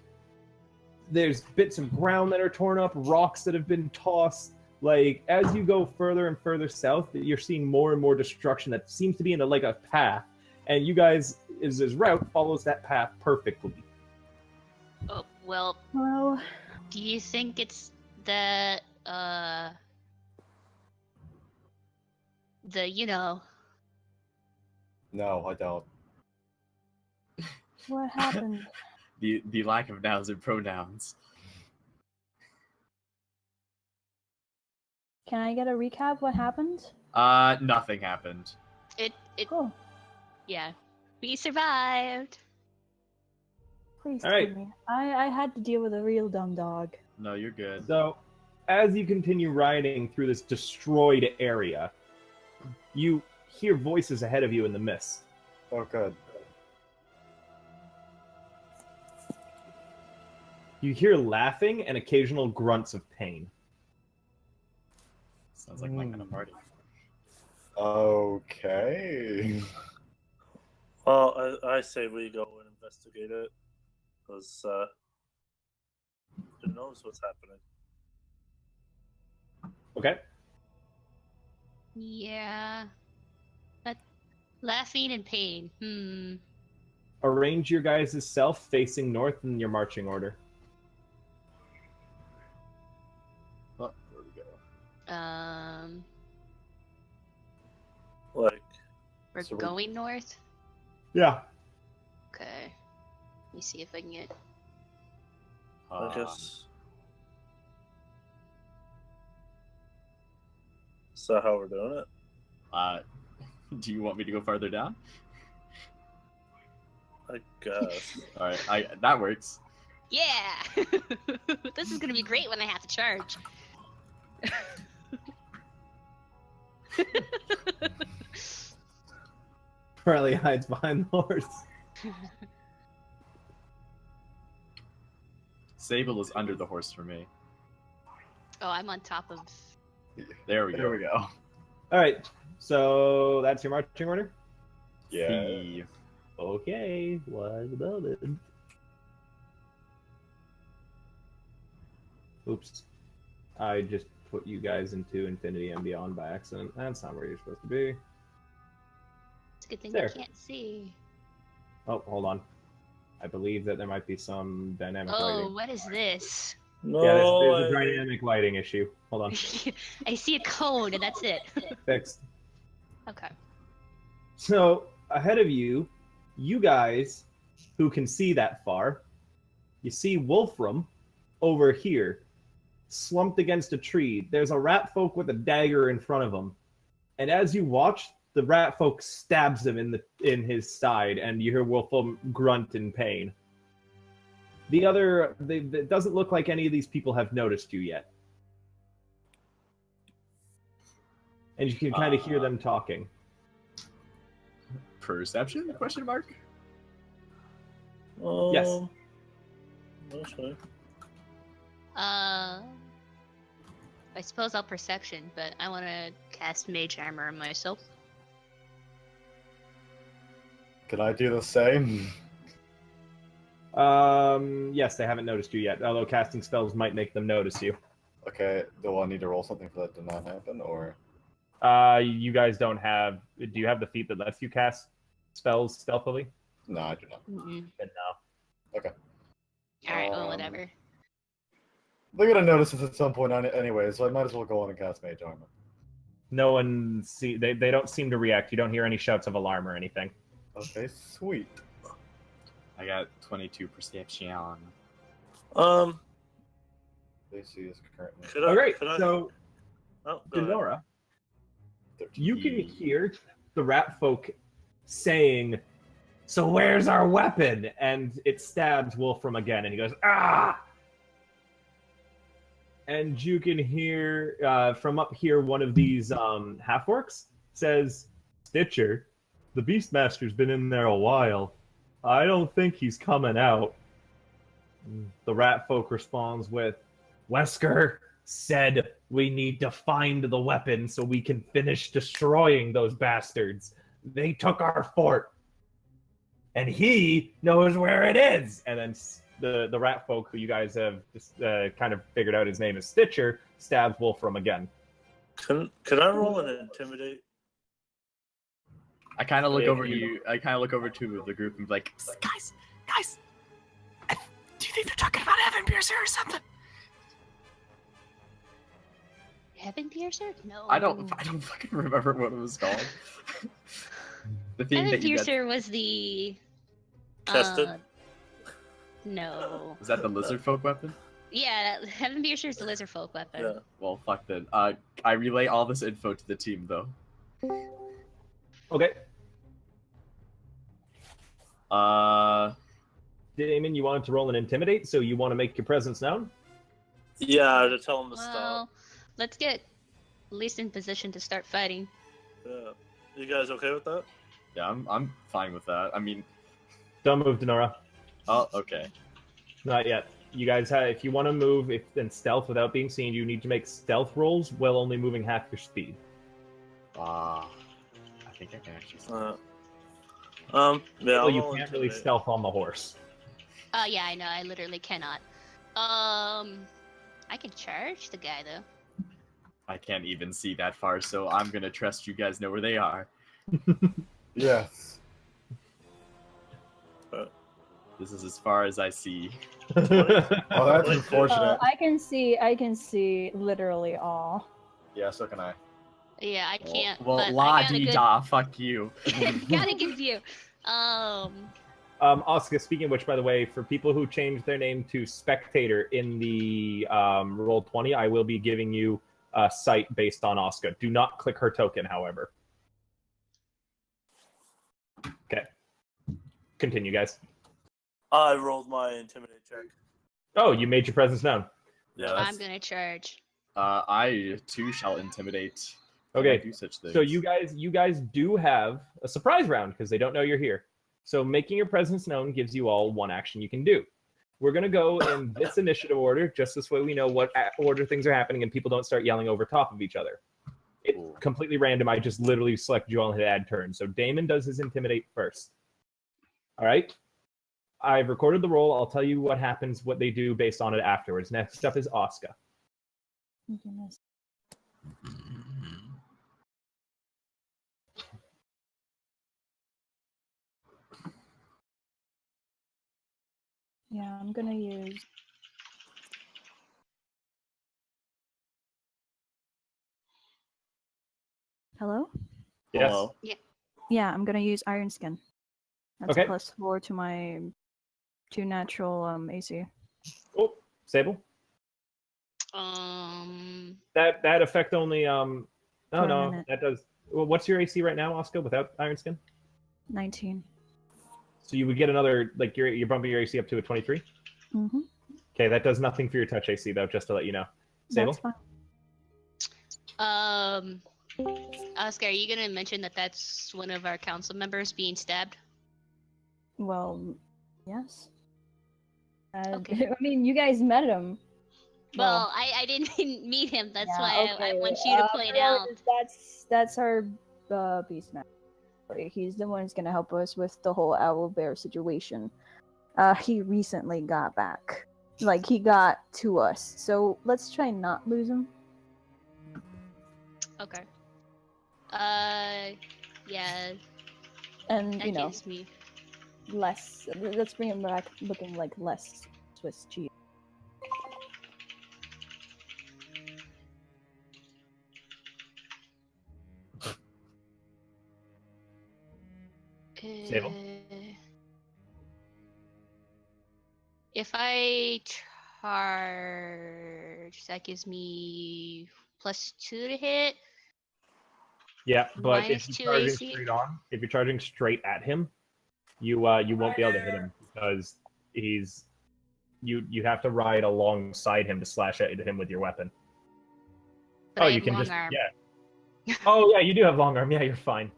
there's bits of ground that are torn up, rocks that have been tossed. Like as you go further and further south, you're seeing more and more destruction that seems to be in like a path, and you guys his route follows that path perfectly. Oh, well, Well, do you think it's the you know, No, I don't. what happened? The lack of nouns and pronouns. Can I get a recap? What happened? Nothing happened. it, Cool. yeah, we survived. Please All tell right. me. I had to deal with a real dumb dog. No, you're good. So, as you continue riding through this destroyed area, you hear voices ahead of you in the mist. Oh, good. You hear laughing and occasional grunts of pain. Sounds like my kind of party. Okay. well, I say we go and investigate it, because who knows what's happening. Okay? Yeah, but laughing and pain. Arrange your guys' self facing north in your marching order. Oh, there we go. Like, We're So going north. Yeah. Okay, let me see if I can get. I guess. Is that how we're doing it? Do you want me to go farther down? I guess. All right, that works. Yeah, this is gonna be great when I have to charge. Pirelli hides behind the horse. Sable is under the horse for me. Oh, I'm on top of. There we go. All right, so that's your marching order? Yeah. Okay, one moment. Oops. I just put you guys into Infinity and Beyond by accident. That's not where you're supposed to be. It's a good thing There. I can't see. Oh, hold on. I believe that there might be some dynamic Oh, lighting. what is this? No, Yeah, there's a dynamic lighting issue. Hold on. I see a cone and that's it. Fixed. Okay. So, ahead of you, you guys who can see that far, you see Wulfrum over here, slumped against a tree. There's a rat folk with a dagger in front of him. And as you watch, the rat folk stabs him in his side, and you hear Wulfrum grunt in pain. It doesn't look like any of these people have noticed you yet. And you can kind of hear them talking. Perception? Question mark. Yes. Okay. I suppose I'll perception, but I want to cast mage armor on myself. Can I do the same? Yes, they haven't noticed you yet, although casting spells might make them notice you. Okay, do I need to roll something for that to not happen, or? You guys don't have... Do you have the feat that lets you cast spells stealthily? No, I do not. Mm-mm. Then no. Okay. Alright, well, whatever. They're gonna notice this at some point anyway, so I might as well go on and cast Mage Armor. No one they don't seem to react. You don't hear any shouts of alarm or anything. Okay, sweet. I got 22 perception. AC is currently. Okay, so Oh, go ahead. Dinora, you can hear the rat folk saying, "So where's our weapon?" And it stabs Wulfrum again, and he goes, "Ah!" And you can hear from up here one of these half-orcs says, "Stitcher, the Beastmaster's been in there a while. I don't think he's coming out." The rat folk responds with, "Wesker said we need to find the weapon so we can finish destroying those bastards. They took our fort. And he knows where it is." And then the rat folk, who you guys have just, kind of figured out his name is Stitcher, stabs Wulfrum again. Can I roll an intimidate? I kind of look Yeah, over you- you. I kind of look over to the group and be like, guys, do you think they're talking about Heaven Piercer or something? Heaven Piercer? No. I don't fucking remember what it was called. The thing Heaven that you got, Piercer was the. Tested? No. was that the lizard folk weapon? Yeah, Heaven Piercer is the lizard folk weapon. Yeah. Well, fuck then. I relay all this info to the team though. Okay. Daemon, you wanted to roll an intimidate, so you want to make your presence known? Yeah, to tell him to Well, stop. let's get at least in position to start fighting. Yeah. You guys okay with that? Yeah, I'm fine with that. I mean, Don't move, Dinora. oh, okay. Not yet. You guys have, if you want to move in stealth without being seen, you need to make stealth rolls while only moving half your speed. I think I can actually. Yeah. Well, I'll you roll can't really intimidate. stealth on the horse. Oh yeah, I know. I literally cannot. I can charge the guy though. I can't even see that far, so I'm gonna trust you guys know where they are. Yes. This is as far as I see. Oh, that's unfortunate. I can see literally all. Yeah, so can I. Yeah, I can't. Well, but la I got a dee good, da, fuck you. got a good view. Asuka, speaking of which, by the way, for people who changed their name to Spectator in the Roll20, I will be giving you a sight based on Asuka. Do not click her token, however. Okay. Continue, guys. I rolled my intimidate check. Oh, you made your presence known. Yeah, I'm gonna charge. I too shall intimidate. when I Okay, do such things. so you guys do have a surprise round because they don't know you're here. So making your presence known gives you all one action you can do. We're going to go in this initiative order, just this way we know what order things are happening and people don't start yelling over top of each other. It's completely random. I just literally select you all and hit add turn. So Daemon does his intimidate first. All right? I've recorded the roll. I'll tell you what happens, what they do based on it afterwards. Next up is Asuka. Goodness. Yeah, I'm gonna use. Hello? Yes. Hello. Yeah. Yeah, I'm gonna use Iron Skin. That's Okay. a +4 to my 2 natural AC. Oh, Sable. That effect only For a no, minute. that does. Well, what's your AC right now, Asuka, without Iron Skin? 19. So you would get another, like, you're bumping your AC up to a 23? Mm-hmm. Okay, that does nothing for your touch AC, though, just to let you know. Sable? That's fine. Oscar, are you gonna mention that that's one of our council members being stabbed? Well, yes. Okay. I mean, you guys met him. Well, I didn't meet him. That's Yeah, why I okay. want you to point out. That's our Beastmaster. He's the one who's gonna help us with the whole owl bear situation. He recently got back. Like, he got to us. So let's try and not lose him. Okay. Yeah. And, That you know, gives me. let's bring him back looking like less Swiss cheese. Sable? If I charge, that gives me +2 to hit. Yeah, but Minus if 2 you're charging AC. straight on, if you're charging straight at him, You won't be able to hit him because he's you have to ride alongside him to slash at him with your weapon. But oh, I you have can long just arm. yeah. Oh yeah, you do have long arm. Yeah, you're fine.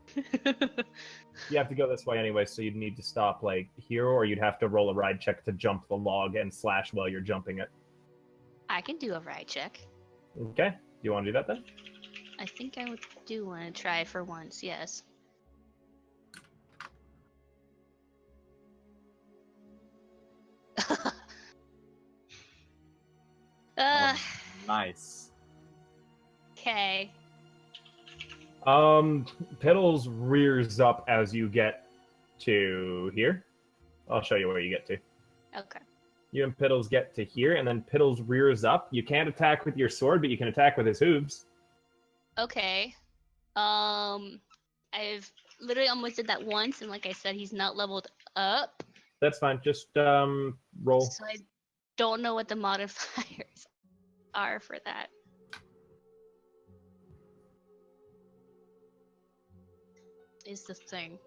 You have to go this way anyway, so you'd need to stop like here, or you'd have to roll a ride check to jump the log and slash while you're jumping it. I can do a ride check. Okay. Do you want to do that then? I think I do want to try for once, yes. Nice. Okay. Piddles rears up as you get to here. I'll show you where you get to. Okay. You and Piddles get to here, and then Piddles rears up. You can't attack with your sword, but you can attack with his hooves. Okay. I've literally almost did that once, and like I said, he's not leveled up. That's fine. Just roll. So I don't know what the modifiers are for that. Is the thing.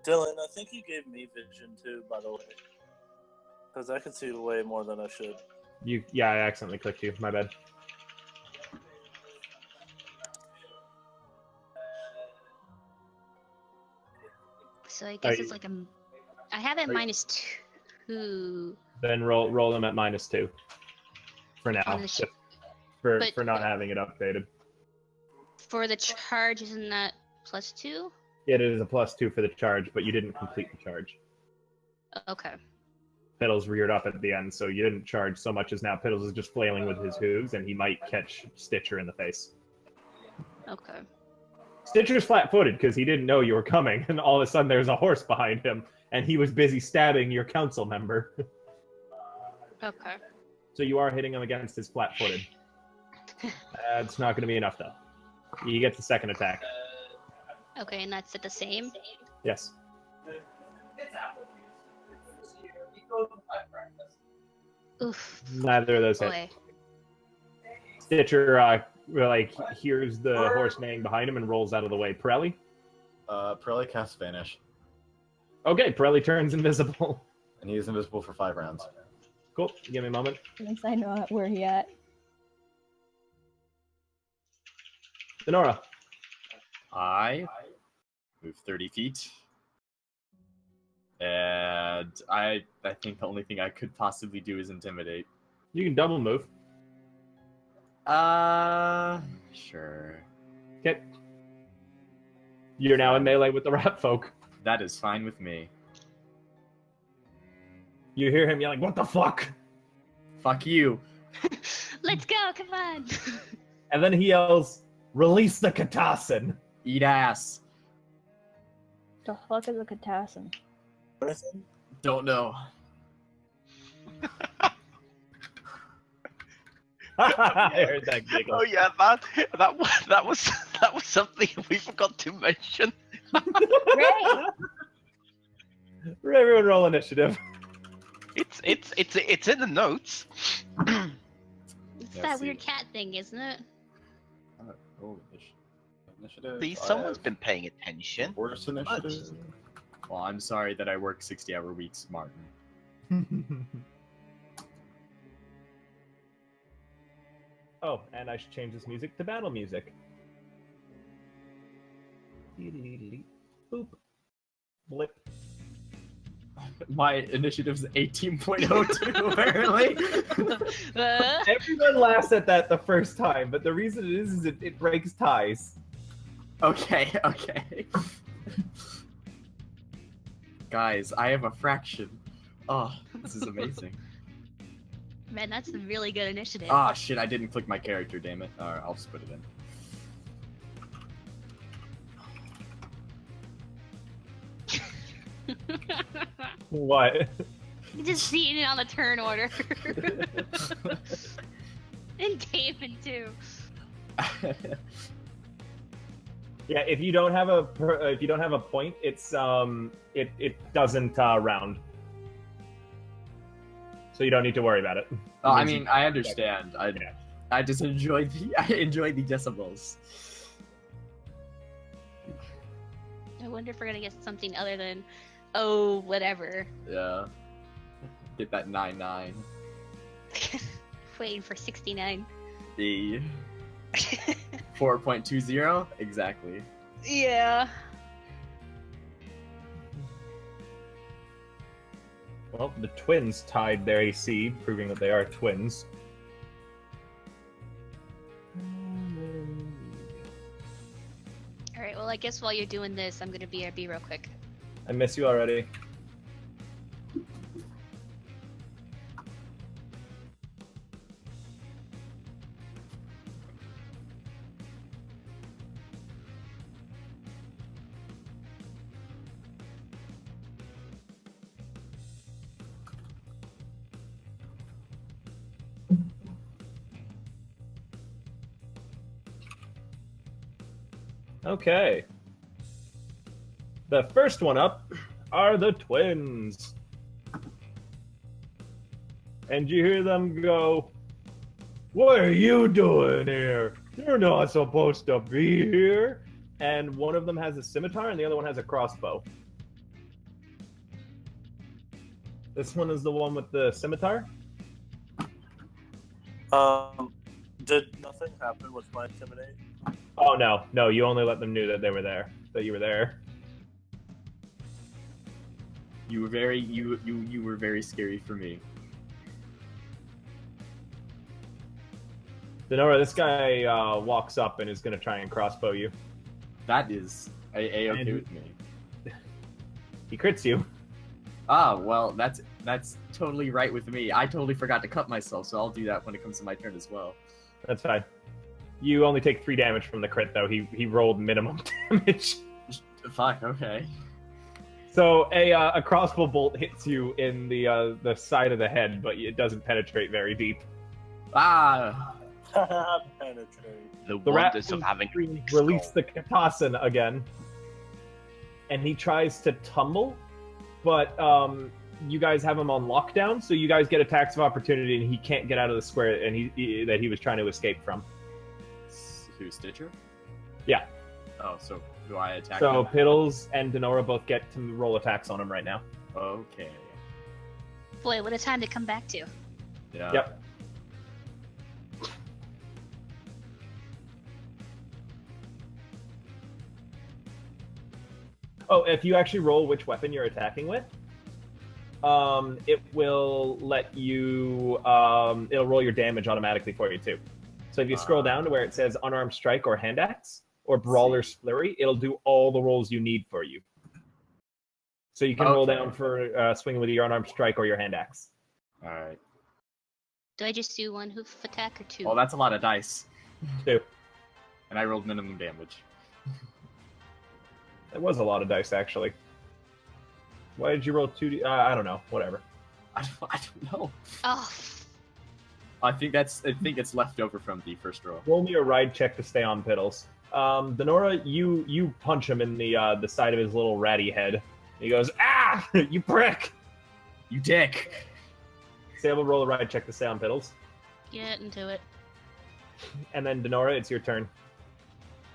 Dylan, I think you gave me vision too, by the way. Because I can see way more than I should. Yeah, I accidentally clicked you. My bad. So I guess it's like a. I have it -2. Then roll them at -2. For now. On the Just for but- not having it updated. For the charge, isn't that +2? It is a +2 for the charge, but you didn't complete the charge. Okay. Piddles reared up at the end, so you didn't charge so much as now Piddles is just flailing with his hooves, and he might catch Stitcher in the face. Okay. Stitcher's flat-footed because he didn't know you were coming, and all of a sudden there's a horse behind him, and he was busy stabbing your council member. Okay. So you are hitting him against his flat-footed. It's not going to be enough, though. He gets the second attack. Okay, and that's at the same? Yes. Oof. Neither of those hit. Boy. Stitcher, hears the horse neighing behind him and rolls out of the way. Pirelli? Pirelli casts Vanish. Okay, Pirelli turns invisible. And he is invisible for 5 rounds. Cool. Give me a moment. At least I know where he at. Dinora. I move 30 feet. And I think the only thing I could possibly do is intimidate. You can double move. Sure. Okay. You're now in melee with the rat folk. That is fine with me. You hear him yelling, "What the fuck?" Fuck you. Let's go, come on. And then he yells, "Release the katassan." Eat ass. The fuck is a katassan? Don't know. I heard that giggle. Oh yeah, that was something we forgot to mention. Great. Everyone roll initiative. It's in the notes. It's that weird cat thing, isn't it? Initiative. Please, someone's been paying attention. Worse initiative. Well, I'm sorry that I work 60-hour weeks, Martin. Oh, and I should change this music to battle music. Boop. Blip. My initiative's 18.02, apparently. Everyone laughs at that the first time, but the reason it is it breaks ties. Okay. Guys, I have a fraction. Oh, this is amazing. Man, that's a really good initiative. Ah, shit, I didn't click my character, damn it. Alright, I'll just put it in. What? You just seeing it on the turn order. And Daemon too. Yeah, if you don't have a point, it's it doesn't round. So you don't need to worry about it. Oh, I mean, I understand. I just enjoy the decibels. I wonder if we're gonna get something other than, oh, whatever. Yeah. Get that 9-9. Waiting for 69. The 4.20? Exactly. Yeah. Well, the twins tied their AC, proving that they are twins. Alright, well, I guess while you're doing this, I'm gonna BRB real quick. I miss you already. Okay. The first one up are the twins. And you hear them go, "What are you doing here? You're not supposed to be here." And one of them has a scimitar and the other one has a crossbow. This one is the one with the scimitar. Did nothing happen with my intimidate? Oh no, you only let them know that they were there, that you were there. You were very you were very scary for me. Dinora, this guy walks up and is going to try and crossbow you. That is a-okay with me. He crits you. Ah, well, that's totally right with me. I totally forgot to cut myself, so I'll do that when it comes to my turn as well. That's fine. You only take 3 damage from the crit, though. He rolled minimum damage. Fuck, okay. So a crossbow bolt hits you in the side of the head, but it doesn't penetrate very deep. Ah! Penetrate. The The rat wonders of having release the katassan again, and he tries to tumble, but you guys have him on lockdown, so you guys get attacks of opportunity, and he can't get out of the square and that he was trying to escape from. Who, Stitcher? Yeah. Oh, so do I attack So him? Piddles and Dinora both get to roll attacks on him right now. Okay. Boy, what a time to come back to. Yeah. Yep. Oh, if you actually roll which weapon you're attacking with, it will let you, it'll roll your damage automatically for you too. So if you scroll down to where it says unarmed strike or hand axe or brawler's flurry, it'll do all the rolls you need for you. So you can roll down for swinging with your unarmed strike or your hand axe. All right. Do I just do 1 hoof attack or 2? Well, that's a lot of dice. 2. And I rolled minimum damage. It was a lot of dice, actually. Why did you roll 2D? I don't know. Whatever. I don't know. Oh. I think it's left over from the first roll. Roll me a ride check to stay on Piddles. Dinora, you punch him in the side of his little ratty head. He goes, "Ah! You prick! You dick!" Sable, roll a ride check to stay on Piddles. Get into it. And then Dinora, it's your turn.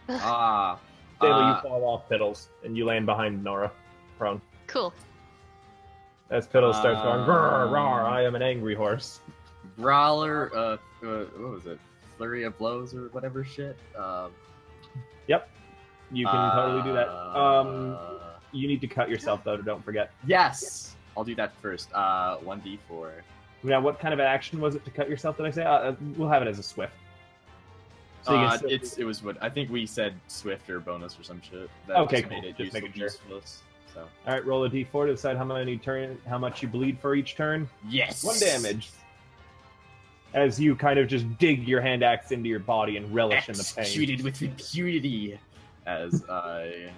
Ah. Sable, you fall off Piddles, and you land behind Dinora, prone. Cool. As Piddles starts going, "Roar, roar, I am an angry horse." Brawler, what was it? Flurry of blows or whatever shit? Yep. You can totally do that. You need to cut yourself, though, don't forget. Yes! I'll do that first. 1d4. Now, what kind of action was it to cut yourself, did I say? We'll have it as a swift. So you can it was what I think we said swift or bonus or some shit. That Okay, just cool. made it Just making sure. useless, so. All right, roll a d4 to decide how much you bleed for each turn. Yes! 1 damage. As you kind of just dig your hand axe into your body and relish in the pain. Executed with impunity as I...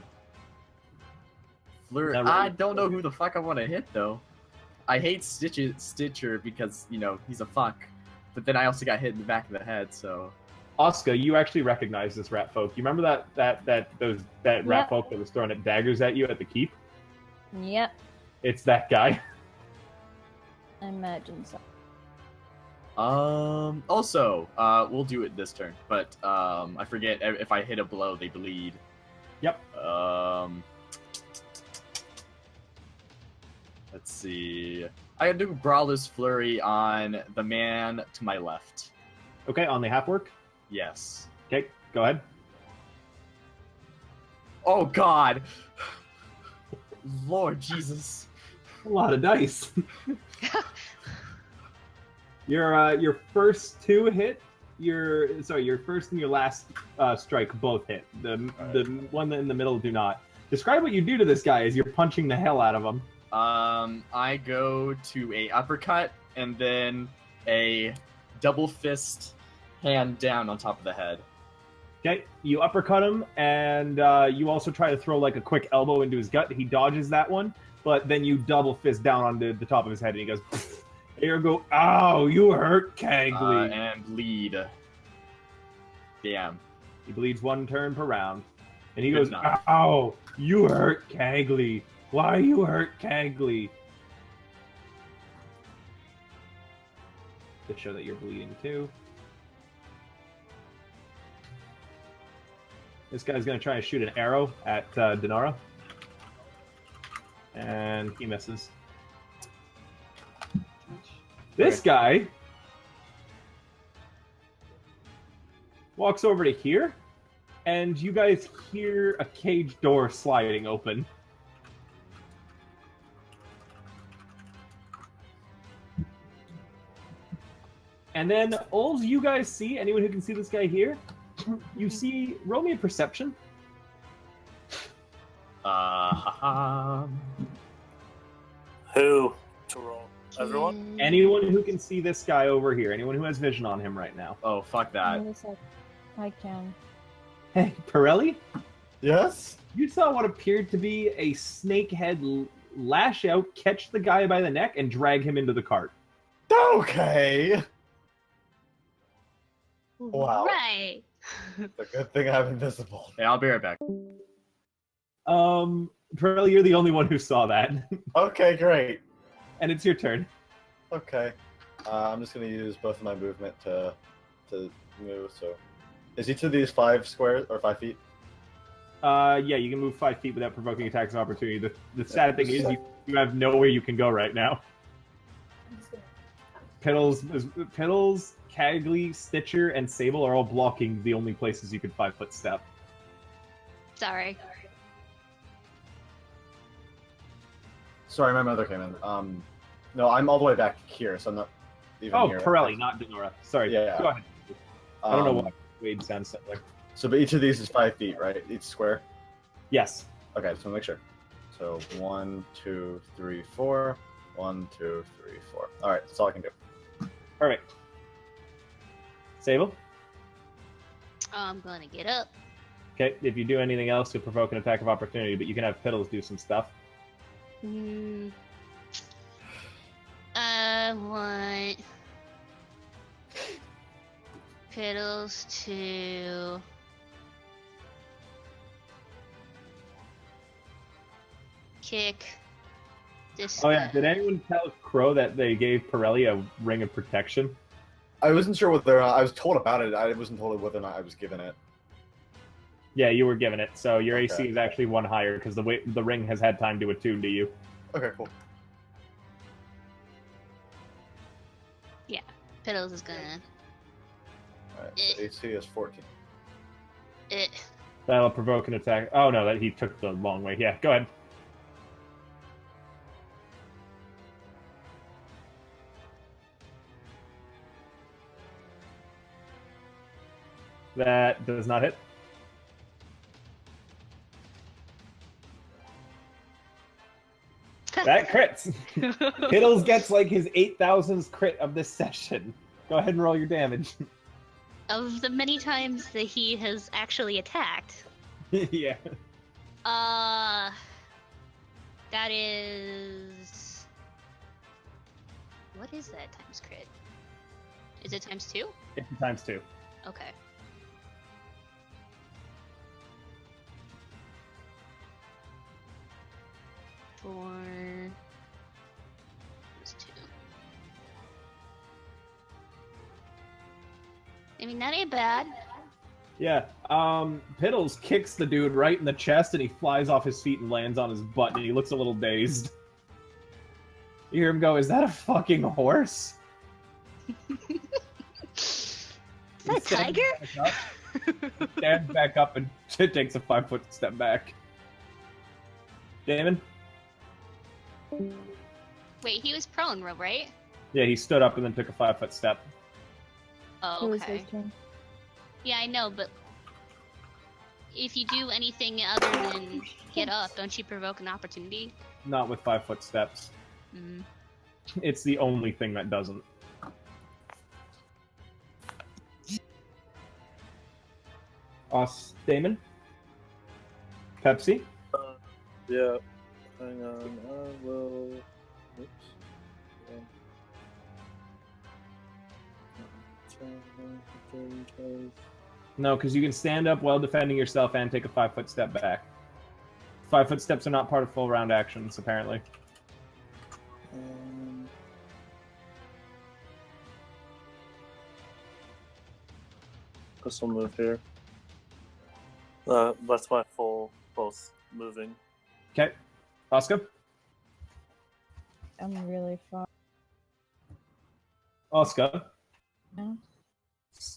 I don't know who the fuck I want to hit, though. I hate Stitcher because, you know, he's a fuck. But then I also got hit in the back of the head, so... Asuka, you actually recognize this rat folk. You remember that rat folk that was throwing daggers at you at the keep? Yep, It's that guy. I imagine so. Also, we'll do it this turn, but I forget if I hit a blow, they bleed. Yep. Let's see. I do Brawler's Flurry on the man to my left. Okay, on the half work? Yes. Okay, go ahead. Oh god! Lord Jesus. A lot of dice. Your first two hit. Your first and your last strike both hit. The one in the middle do not. Describe what you do to this guy as you're punching the hell out of him. I go to a uppercut and then a double fist hand down on top of the head. Okay, you uppercut him, and you also try to throw like a quick elbow into his gut. He dodges that one, but then you double fist down onto the top of his head, and he goes, pfft. Here go, ow, you hurt, Cagley. And bleed. Damn. He bleeds 1 turn per round. And he Good goes, enough. ow, you hurt, Cagley. Why you hurt, Cagley? To show that you're bleeding too. This guy's going to try to shoot an arrow at Dinora. And he misses. This guy walks over to here, and you guys hear a cage door sliding open. And then all you guys see, anyone who can see this guy here, you see, roll me a perception. Who to roll? Everyone? Anyone who can see this guy over here, anyone who has vision on him right now. Oh, fuck that. I can. Hey, Pirelli? Yes? You saw what appeared to be a snake head lash out, catch the guy by the neck, and drag him into the cart. Okay. Wow. Right. It's a good thing I'm invisible. Hey, I'll be right back. Pirelli, you're the only one who saw that. Okay, great. And it's your turn. Okay. I'm just gonna use both of my movement to move. So, is each of these 5 squares or 5 feet? Yeah, you can move 5 feet without provoking attacks of opportunity. The sad thing is you have nowhere you can go right now. Piddles, Cagley, Stitcher, and Sable are all blocking the only places you could 5-foot step. Sorry. Sorry, my mother came in. No, I'm all the way back here, so I'm not even Oh, here. Pirelli, not Dinora. Sorry. Yeah. Go ahead. I don't know why Wade sounds similar. So, but each of these is 5 feet, right? Each square? Yes. Okay, just want to make sure. So, 1, 2, 3, 4. 1, 2, 3, 4. Alright, that's all I can do. Perfect. Sable? I'm gonna get up. Okay, if you do anything else, you'll provoke an attack of opportunity, but you can have Piddles do some stuff. I want Piddles to kick this. Oh yeah, did anyone tell Crow that they gave Pirelli a ring of protection? I wasn't sure whether I was told about it. I wasn't told whether or not I was given it. Yeah, you were given it, so your Okay. AC is actually 1 higher because the ring has had time to attune to you. Okay, cool. Yeah, Piddles is gonna. Alright, so AC is 14. That'll provoke an attack. Oh no, that he took the long way. Yeah, go ahead. That does not hit. That crits. Piddles gets like his 8,000th crit of this session. Go ahead and roll your damage. Of the many times that he has actually attacked. Yeah. That is. What is that times crit? Is it times 2? It's times 2. Okay. Four. Plus 2. I mean, that ain't bad. Yeah. Piddles kicks the dude right in the chest, and he flies off his feet and lands on his butt, and he looks a little dazed. You hear him go, "Is that a fucking horse?" Is that a tiger? Stands back up and takes a 5-foot step back. Daemon? Wait, he was prone, right? Yeah, he stood up and then took a 5-foot step. Oh, It was okay. his turn. Yeah, I know, but if you do anything other than get up, don't you provoke an opportunity? Not with 5-foot steps. Mm. It's the only thing that doesn't. Damon? Pepsi? Yeah. Hang on. I will. Oops. No, because you can stand up while defending yourself and take a 5-foot step back. 5-foot steps are not part of full round actions, apparently. This will move here. That's my full both moving. Okay. Asuka? I'm really far. Asuka? Yeah.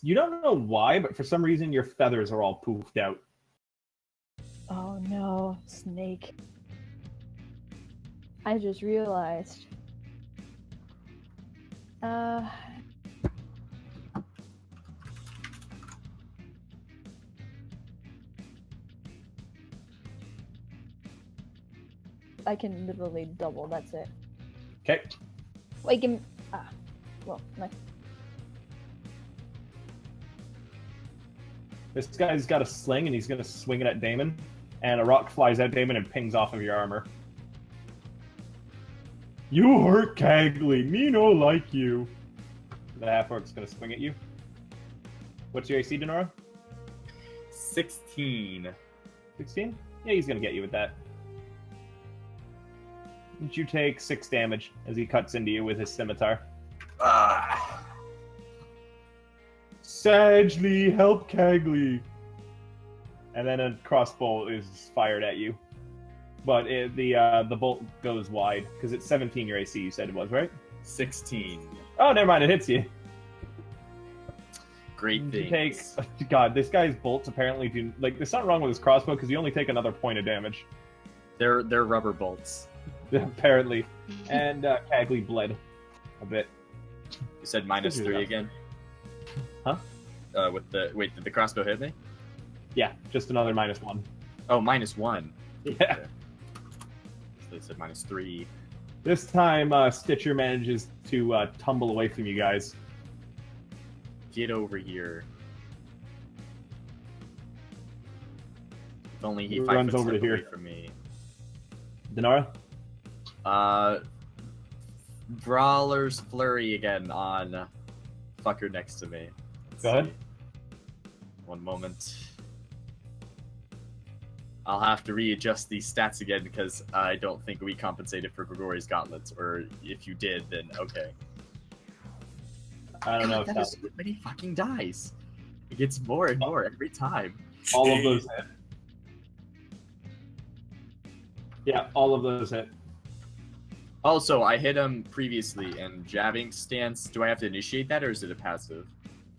You don't know why, but for some reason your feathers are all poofed out. Oh no, snake. I just realized. I can literally double, that's it. Okay. Wait, give me... well, nice. This guy's got a sling and he's going to swing it at Daemon. And a rock flies at Daemon and pings off of your armor. You hurt Cagley. Me no like you. The half-orc's going to swing at you. What's your AC, Dinora? 16. 16? Yeah, he's going to get you with that. You take 6 damage as he cuts into you with his scimitar. Sagely, help Cagley! And then a crossbow is fired at you. But the bolt goes wide, because it's 17 your AC, you said it was, right? 16. Oh, never mind, it hits you. Great You things. take... God, this guy's bolts apparently do... Like, there's something wrong with his crossbow, because you only take another point of damage. They're rubber bolts. Apparently. And Cagley bled a bit. You said -3 again? Huh? Wait, did the crossbow hit me? Yeah, just another -1. Oh, -1. Yeah. Okay. So they said -3. This time, Stitcher manages to tumble away from you guys. Get over here. If only he Runs over to away here. from me. Dinora? Brawler's Flurry again on fucker next to me. Let's Go ahead. see. One moment. I'll have to readjust these stats again because I don't think we compensated for Grigori's gauntlets, or if you did, then okay. I don't know if that that's... is so many fucking dice. It gets more and more every time. All of those hit. Yeah, all of those hit. Also, I hit him previously, and jabbing stance. Do I have to initiate that, or is it a passive?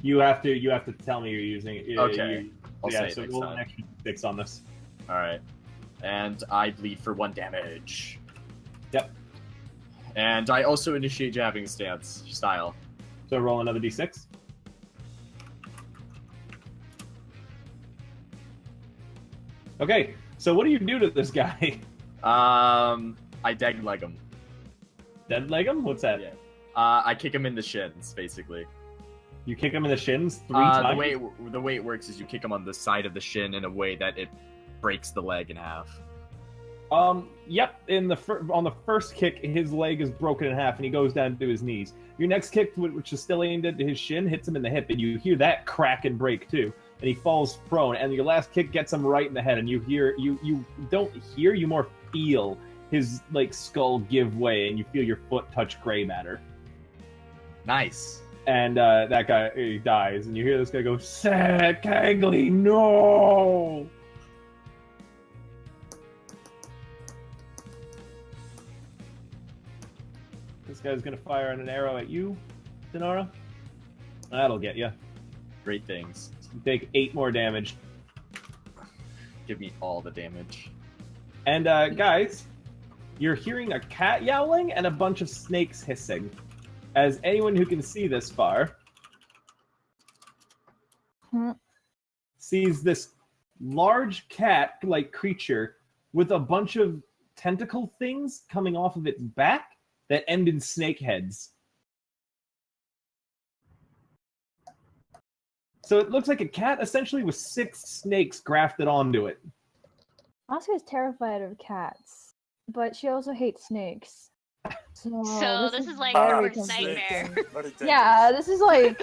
You have to tell me you're using it. Okay. I'll Yeah, say so it next roll time. an extra 6 on this. Alright. And I bleed for 1 damage. Yep. And I also initiate jabbing stance style. So roll another d6. Okay, so what do you do to this guy? I dead leg him. Dead leg him? What's that? Yeah. I kick him in the shins, basically. You kick him in the shins 3 times? The way it works is you kick him on the side of the shin in a way that it breaks the leg in half. Yep. On the first kick, his leg is broken in half, and he goes down to his knees. Your next kick, which is still aimed at his shin, hits him in the hip, and you hear that crack and break too. And he falls prone. And your last kick gets him right in the head, and you don't hear, you more feel his skull give way, and you feel your foot touch gray matter. Nice. And that guy dies, and you hear this guy go, "Sad Cagley, no!" This guy's gonna fire an arrow at you, Dinora. That'll get you. Great things. You take 8 more damage. Give me all the damage. And guys, you're hearing a cat yowling and a bunch of snakes hissing. As anyone who can see this far sees this large cat-like creature with a bunch of tentacle things coming off of its back that end in snake heads. So it looks like a cat essentially with 6 snakes grafted onto it. Asuka is terrified of cats, but she also hates snakes. So this is like very her nightmare. Yeah, this is like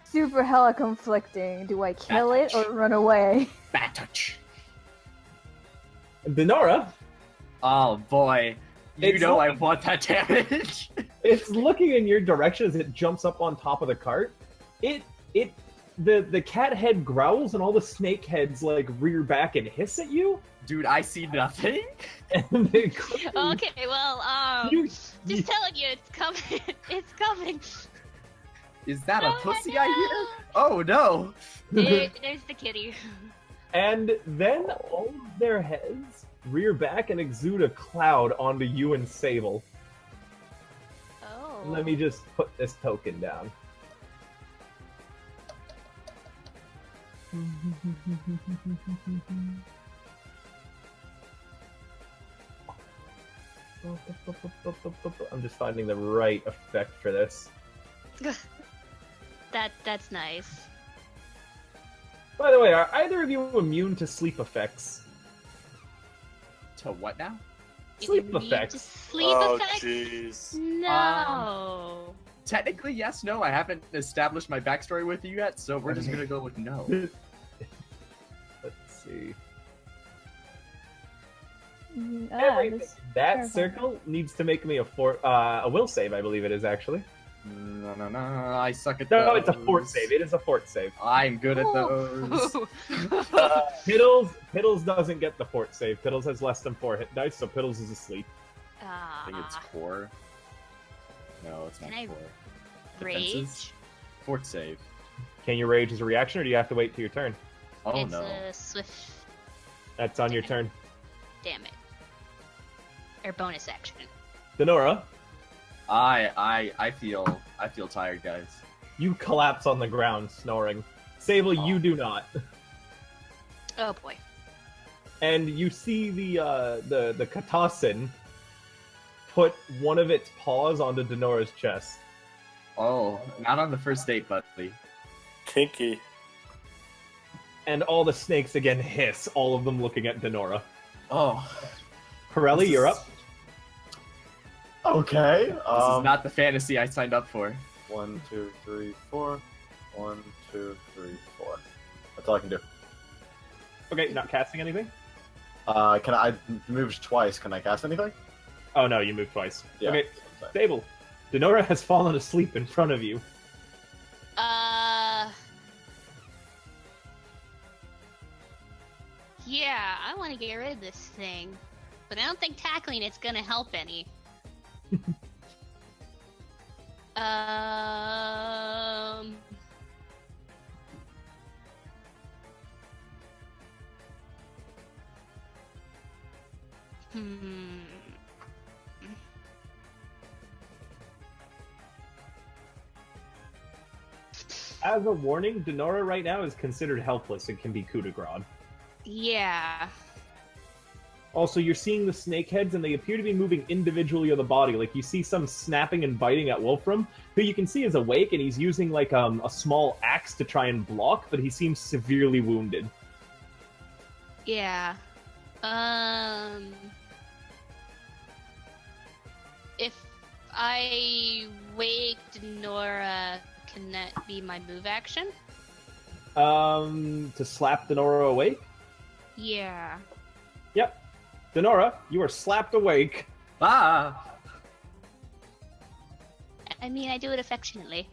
super hella conflicting. Do I kill it or run away? Bad touch. Dinora. Oh boy, I want that damage. It's looking in your direction as it jumps up on top of the cart. The cat head growls and all the snake heads like rear back and hiss at you. Dude, I see nothing. And they Okay, well, just telling you, it's coming. It's coming. Is that a pussy I hear? Oh no! There's the kitty. And then all of their heads rear back and exude a cloud onto you and Sable. Oh. Let me just put this token down. I'm just finding the right effect for this. That's nice. By the way, are either of you immune to sleep effects? To what now? Sleep effects. Sleep effects? Jeez. No. Technically, yes, no. I haven't established my backstory with you yet, so we're just gonna go with no. Let's see. This That circle needs to make me a will save, I believe it is actually. No, I suck at No, those. it's a fort save. It is a fort save. I'm good at those. Piddles doesn't get the fort save. Piddles has less than 4 hit dice, so Piddles is asleep. I think it's core. No, it's not Can I core. rage? Defenses? Fort save. Can you rage as a reaction, or do you have to wait till your turn? Oh It's no. a swift. That's on your turn. Damn it. Or bonus action. Dinora, I feel tired, guys. you collapse on the ground, snoring. Sable, you do not. Oh boy. And you see the katassan put one of its paws onto Dinora's chest. Oh, not on the first date, buddy. Kinky. And all the snakes again hiss, all of them looking at Dinora. Oh. Pirelli, you're up. Okay. This is not the fantasy I signed up for. 1, 2, 3, 4. 1, 2, 3, 4. That's all I can do. Okay, not casting anything? Can I moved twice? Can I cast anything? Oh no, you moved twice. Yeah. Okay, Sable. Dinora has fallen asleep in front of you. Yeah, I want to get rid of this thing, but I don't think tackling it's gonna help any. As a warning, Dinora right now is considered helpless and can be coup de grace. Yeah. Also, you're seeing the snake heads, and they appear to be moving individually of the body. Like, you see some snapping and biting at Wulfrum, who you can see is awake, and he's using, like, a small axe to try and block, but he seems severely wounded. Yeah. If I wake Dinora, can that be my move action? To slap Dinora awake? Yeah. Yep. Dinora, you are slapped awake. Ah! I mean, I do it affectionately.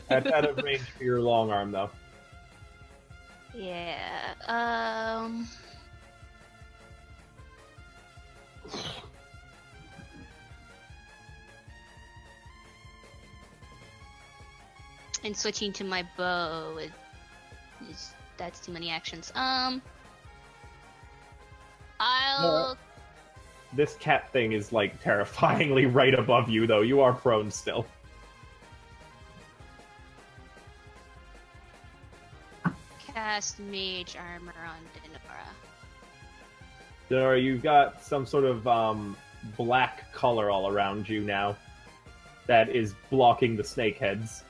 That's out of range for your long arm, though. Yeah. And switching to my bow that's too many actions. I'll This cat thing is like terrifyingly right above you, though. You are prone still. cast mage armor on Dinora. Dinora, you've got some sort of black color all around you now that is blocking the snake heads.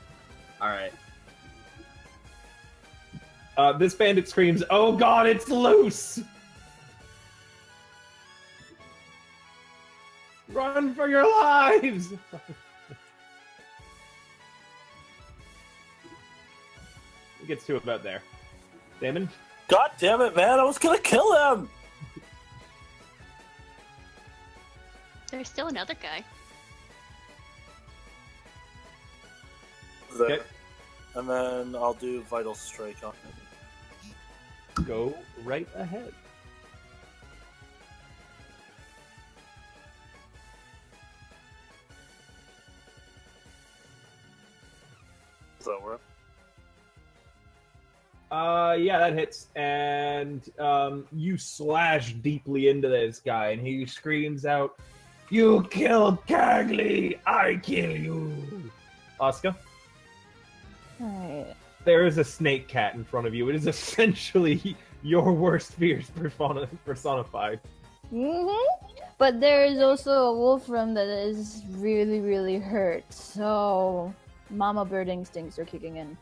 Alright. This bandit screams, "Oh god, it's loose!" Run for your lives! It gets to about there. Daemon? God damn it, man! I was gonna kill him! There's still another guy. There. And then I'll do Vital Strike on him. Go right ahead. Does that work? Yeah, that hits, and you slash deeply into this guy, and he screams out, "You killed Cagley! I kill you!" Asuka? Alright. There is a snake cat in front of you. It is essentially your worst fears personified. But there is also a Wulfrum that is really, really hurt, so mama bird instincts are kicking in.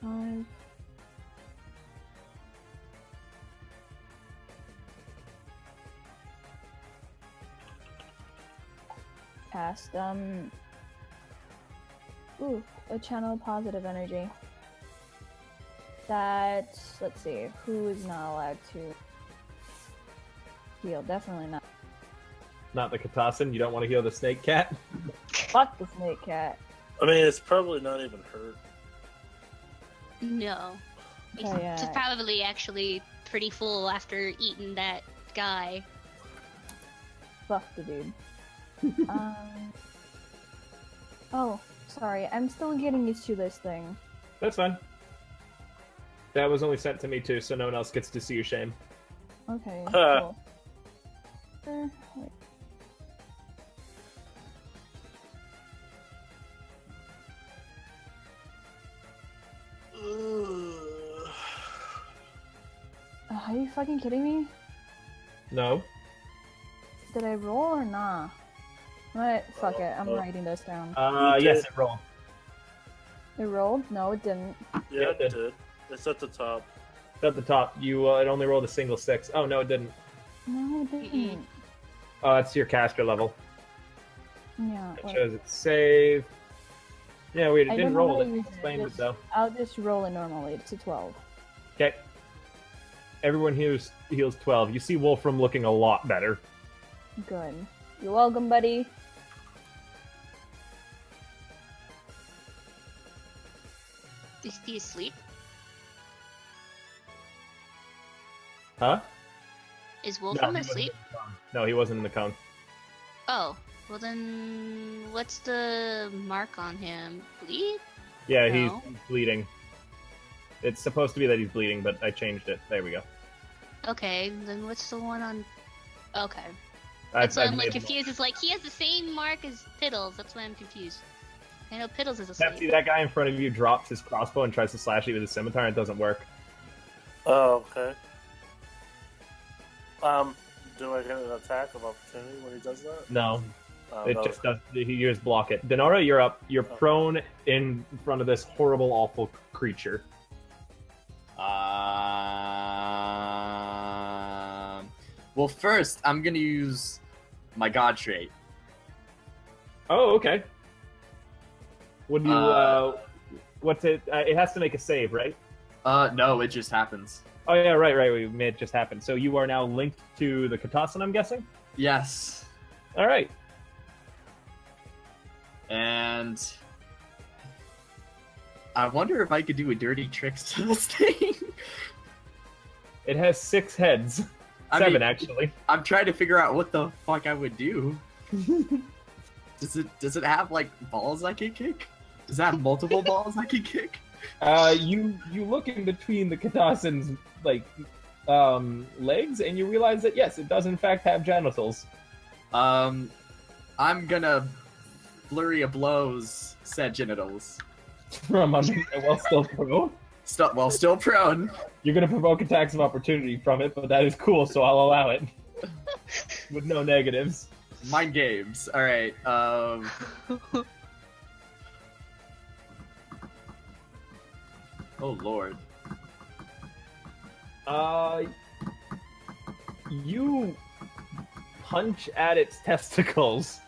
5. Cast a channel positive energy. That, let's see, who is not allowed to heal? Definitely not. Not the katassan. You don't want to heal the snake cat? Fuck the snake cat. I mean, it's probably not even hurt. No. Oh, yeah. It's probably actually pretty full after eating that guy. Fuck the dude. Oh, sorry. I'm still getting used to this thing. That's fine. That was only sent to me too, so no one else gets to see your shame. Okay, cool. Wait. Are you fucking kidding me? No. Did I roll or nah? What? Fuck it. I'm writing this down. Yes, it rolled. It rolled? No, it didn't. Yeah, it did. It's at the top. It's at the top. You it only rolled a single 6. Oh no, it didn't. No, it didn't. Oh, that's your caster level. Yeah. It shows it save. Yeah, weird. It I didn't don't know roll. how It to use explained Just- it though. I'll just roll it normally. It's a 12. Okay. Everyone heals 12. You see Wulfrum looking a lot better. Good. You're welcome, buddy. Is he asleep? Huh? Is No, Wulfrum he wasn't asleep? in the cone. No, he wasn't in the cone. Oh, well then, what's the mark on him? Bleed? Yeah, No. he's bleeding. It's supposed to be that he's bleeding, but I changed it. There we go. Okay, then what's the one on... Okay. I- That's why I I'm like made- confused. It's like, he has the same mark as Piddles. That's why I'm confused. I know Piddles is Now, asleep. see, that guy in front of you drops his crossbow and tries to slash you with his scimitar, and it doesn't work. Oh, okay. Do I get an attack of opportunity when he does that? No. It no. just does. You just block it. Dinora, you're up. You're prone in front of this horrible, awful creature. Well, first, I'm gonna use my god trait. Oh, okay. What do you? What's it? It has to make a save, right? No, it just happens. Oh yeah, right. We made it just happen. So you are now linked to the katassan, I'm guessing. Yes. All right. And I wonder if I could do a dirty tricks to this thing. It has 6 heads. I 7 mean, actually. I'm trying to figure out what the fuck I would do. Does it have like balls I can kick? Does it have multiple balls I can kick? You look in between the katassan's like legs, and you realize that yes, it does in fact have genitals. I'm gonna flurry of blows said genitals. From while still prone. Still prone. You're gonna provoke attacks of opportunity from it, but that is cool, so I'll allow it. With no negatives. Mind games. All right. Oh lord. You punch at its testicles.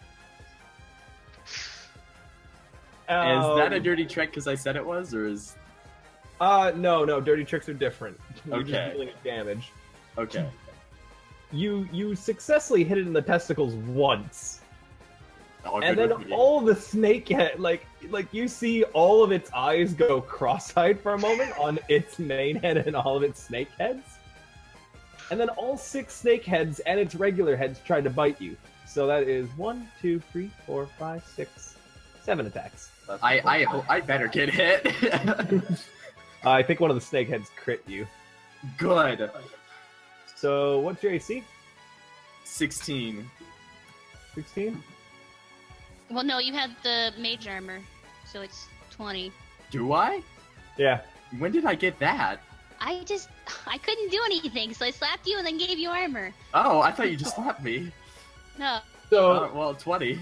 Is that a dirty trick because I said it was, or is? No. Dirty tricks are different. You're Okay. just dealing damage. Okay. You successfully hit it in the testicles once. Oh, And good then with me. all the snake head, like you see all of its eyes go cross-eyed for a moment on its main head and all of its snake heads. And then all 6 snake heads and its regular heads try to bite you. So that is 1, 2, 3, 4, 5, 6, 7 attacks. I better get hit. I think one of the snake heads crit you. Good. So what's your AC? 16. 16? Well, no, you have the mage armor, so it's 20. Do I? Yeah. When did I get that? I couldn't do anything, so I slapped you and then gave you armor. Oh, I thought you just slapped me. No. So well, 20.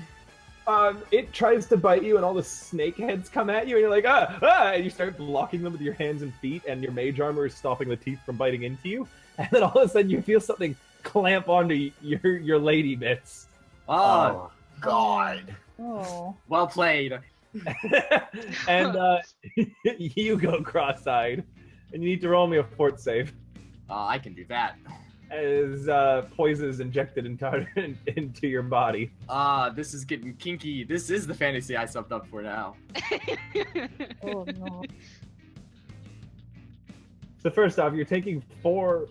It tries to bite you, and all the snake heads come at you, and you're like, and you start blocking them with your hands and feet, and your mage armor is stopping the teeth from biting into you. And then all of a sudden, you feel something clamp onto your lady bits. Oh God. Oh. Well played. And you go cross-eyed, and you need to roll me a fort save. I can do that. As poison is injected into your body. This is getting kinky. This is the fantasy I subbed up for now. Oh no. So first off, you're taking four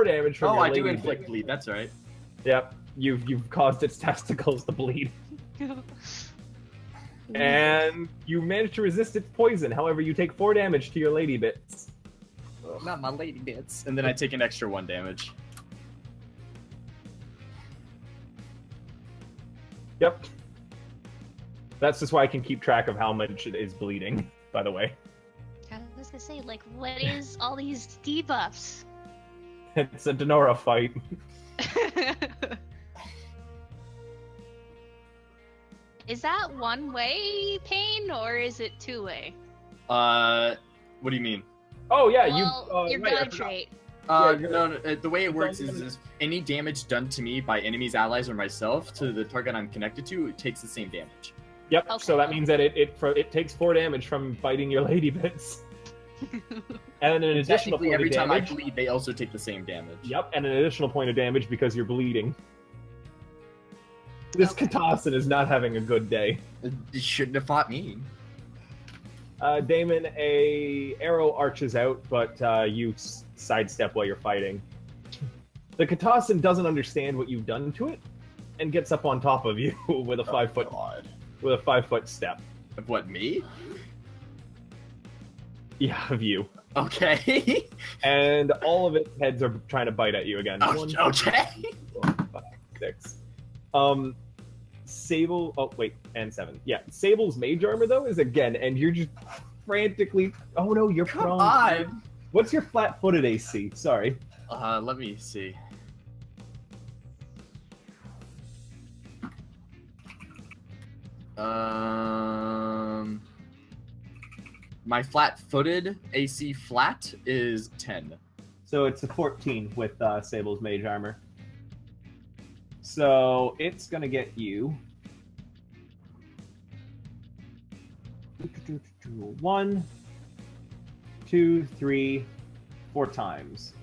damage from Oh, your I do lady inflict bit. bleed. That's right. Yep, you've caused its testicles to bleed. And you managed to resist its poison. However, you take 4 damage to your lady bits. Not my lady bits. And then I take an extra 1 damage. Yep. That's just why I can keep track of how much it is bleeding, by the way. I was gonna say, like, what is all these debuffs? It's a Dinora fight. Is that one-way pain, or is it two-way? What do you mean? Oh yeah, Well, your right, I gun forgot. trait. No, the way it works is any damage done to me by enemies, allies, or myself to the target I'm connected to, it takes the same damage. Yep. Okay. So that means that it takes 4 damage from biting your lady bits. And then an additional Technically, point every of time I damage. bleed, they also take the same damage. Yep, and an additional point of damage because you're bleeding. This katassan is not having a good day. It shouldn't have fought me. Daemon, a arrow arches out, but you sidestep while you're fighting. The katassan doesn't understand what you've done to it, and gets up on top of you with a 5-foot step. Of what, me? Yeah, of you. Okay. And all of its heads are trying to bite at you again. Okay. 1, 2, 3, 4, 5, 6. Sable. Oh wait, and 7. Yeah, Sable's mage armor though is again, and you're just frantically. Oh no, you're prone. Come on. What's your flat-footed AC? Sorry. Let me see. My flat-footed AC flat is 10. So it's a 14 with Sable's mage armor. So it's gonna get you 1, 2, 3, 4 times.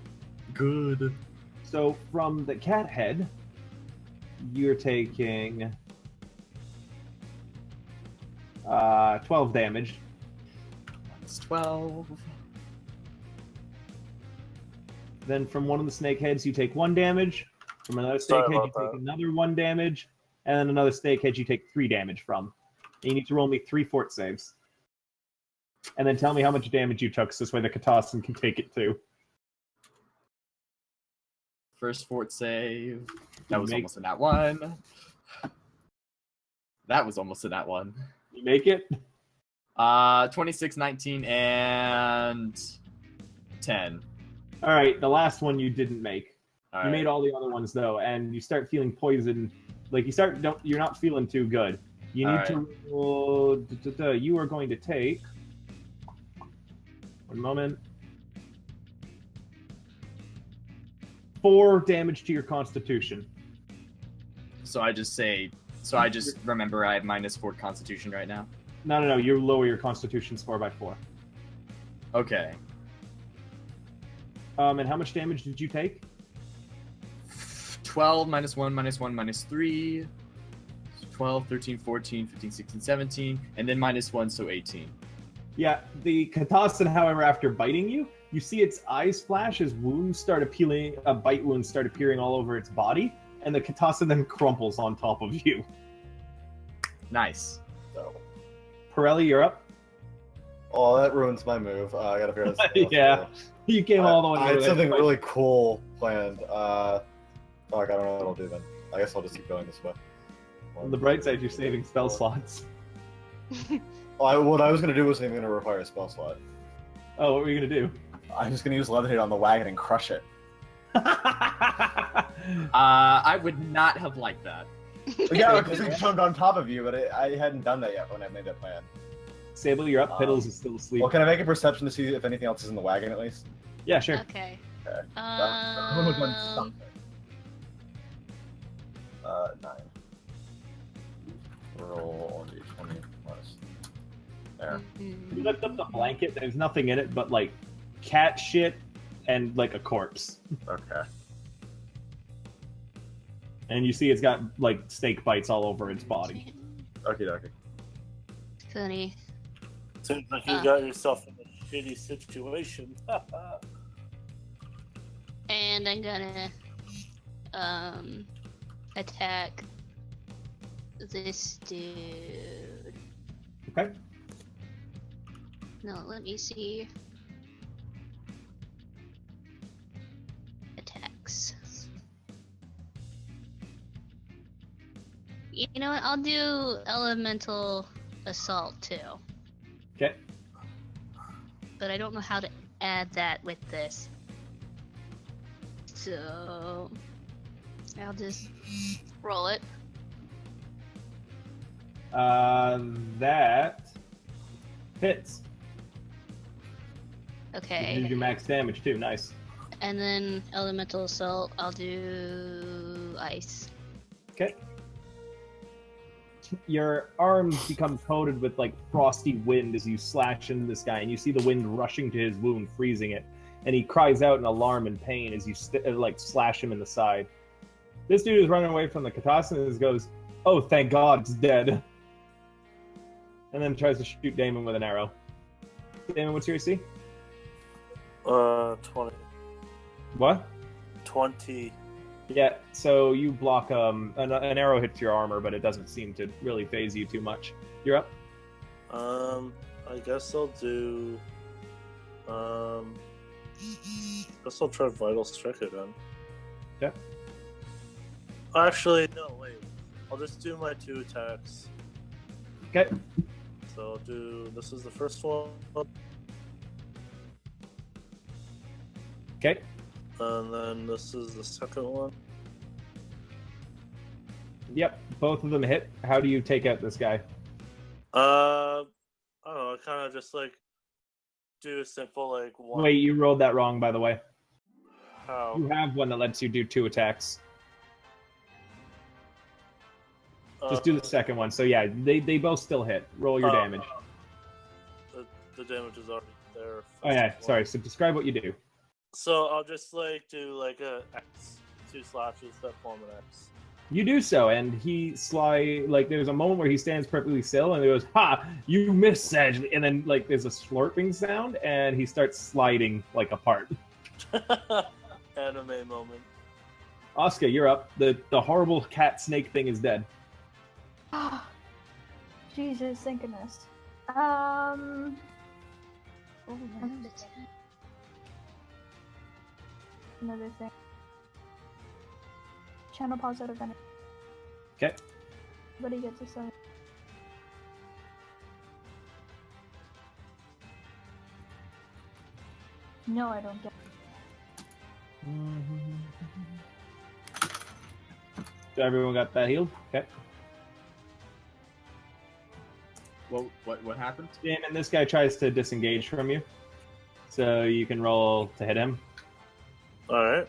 Good. So from the cat head, you're taking 12 damage. It's 12. Then from one of the snake heads, you take 1 damage. From another snake Sorry head, you about take that. another 1 damage. and then another snake head you take 3 damage from. And you need to roll me 3 fort saves. And then tell me how much damage you took, so this way the katassan can take it too. First fort save. That was almost a nat 1. That was almost a nat 1. You make it? 26, 19, and 10. All right, the last one you didn't make. All you right. made all the other ones though, and you start feeling poison. Like you're not feeling too good. You need to roll. You are going to take. One moment. 4 damage to your constitution. So I just say. So I just remember I have -4 constitution right now. No. You lower your constitution score by 4. Okay. And how much damage did you take? 12 -1 -1 -3. 12, 13, 14, 15, 16, 17, and then -1, so 18. Yeah, the katassan, however, after biting you, you see its eyes flash as wounds start appealing, bite wounds start appearing all over its body, and the katassan then crumples on top of you. Nice. So, Pirelli, you're up. Oh, that ruins my move. I gotta figure out this. Yeah, you came all the way. I had something really cool planned. Fuck, I don't know what I'll do then. I guess I'll just keep going this way. On the bright side, you're saving spell slots. What I was gonna do wasn't even gonna require a spell slot. Oh, what were you gonna do? I'm just gonna use Leatherhead on the wagon and crush it. I would not have liked that. Yeah, because it jumped on top of you, but I hadn't done that yet when I made that plan. Sable, you're up. Piddles is still asleep. Well, can I make a perception to see if anything else is in the wagon at least? Yeah, sure. Okay. Okay. 9. Roll on d20 plus. There. You lift up the blanket. There's nothing in it but like cat shit and like a corpse. Okay. And you see it's got like snake bites all over its body. Okay. Funny. Seems like you got yourself in a shitty situation. And I'm gonna attack this dude. Okay. No, let me see. Attacks. You know what? I'll do elemental assault too. Okay. But I don't know how to add that with this. So I'll just roll it. That hits. Okay. You do max damage too. Nice. And then elemental assault, I'll do ice. Okay. Your arms become coated with like frosty wind as you slash into this guy, and you see the wind rushing to his wound, freezing it. And he cries out in alarm and pain as you slash him in the side. This dude is running away from the katassan and goes, "Oh, thank God, it's dead." And then tries to shoot Daemon with an arrow. Daemon, what's your AC? 20. What? 20. Yeah, so you block an arrow hits your armor, but it doesn't seem to really phase you too much. You're up. I guess I'll do. Guess I'll try Vital Strike again. Yeah. Actually, no, wait. I'll just do my 2 attacks. Okay. So I'll do. This is the first one. Okay. And then this is the second one. Yep, both of them hit. How do you take out this guy? I don't know. I kind of just like do a simple like one. Wait, you rolled that wrong, by the way. How? You have one that lets you do 2 attacks. Just do the second one. So yeah, they both still hit. Roll your damage. The damage is already there. Oh yeah, sorry. So describe what you do. So I'll just like do like a X, 2 slashes that form an X. You do so, and he there's a moment where he stands perfectly still, and he goes, "Ha! You missed, Sag!" And then like there's a slurping sound, and he starts sliding like apart. Anime moment. Asuka, you're up. The horrible cat snake thing is dead. Jesus, synchronous. Another thing. Channel positive energy. Okay. But he gets a sign. No, I don't get it. So everyone got that healed? Okay. Well, what happened? Damon, this guy tries to disengage from you. So you can roll to hit him. Alright.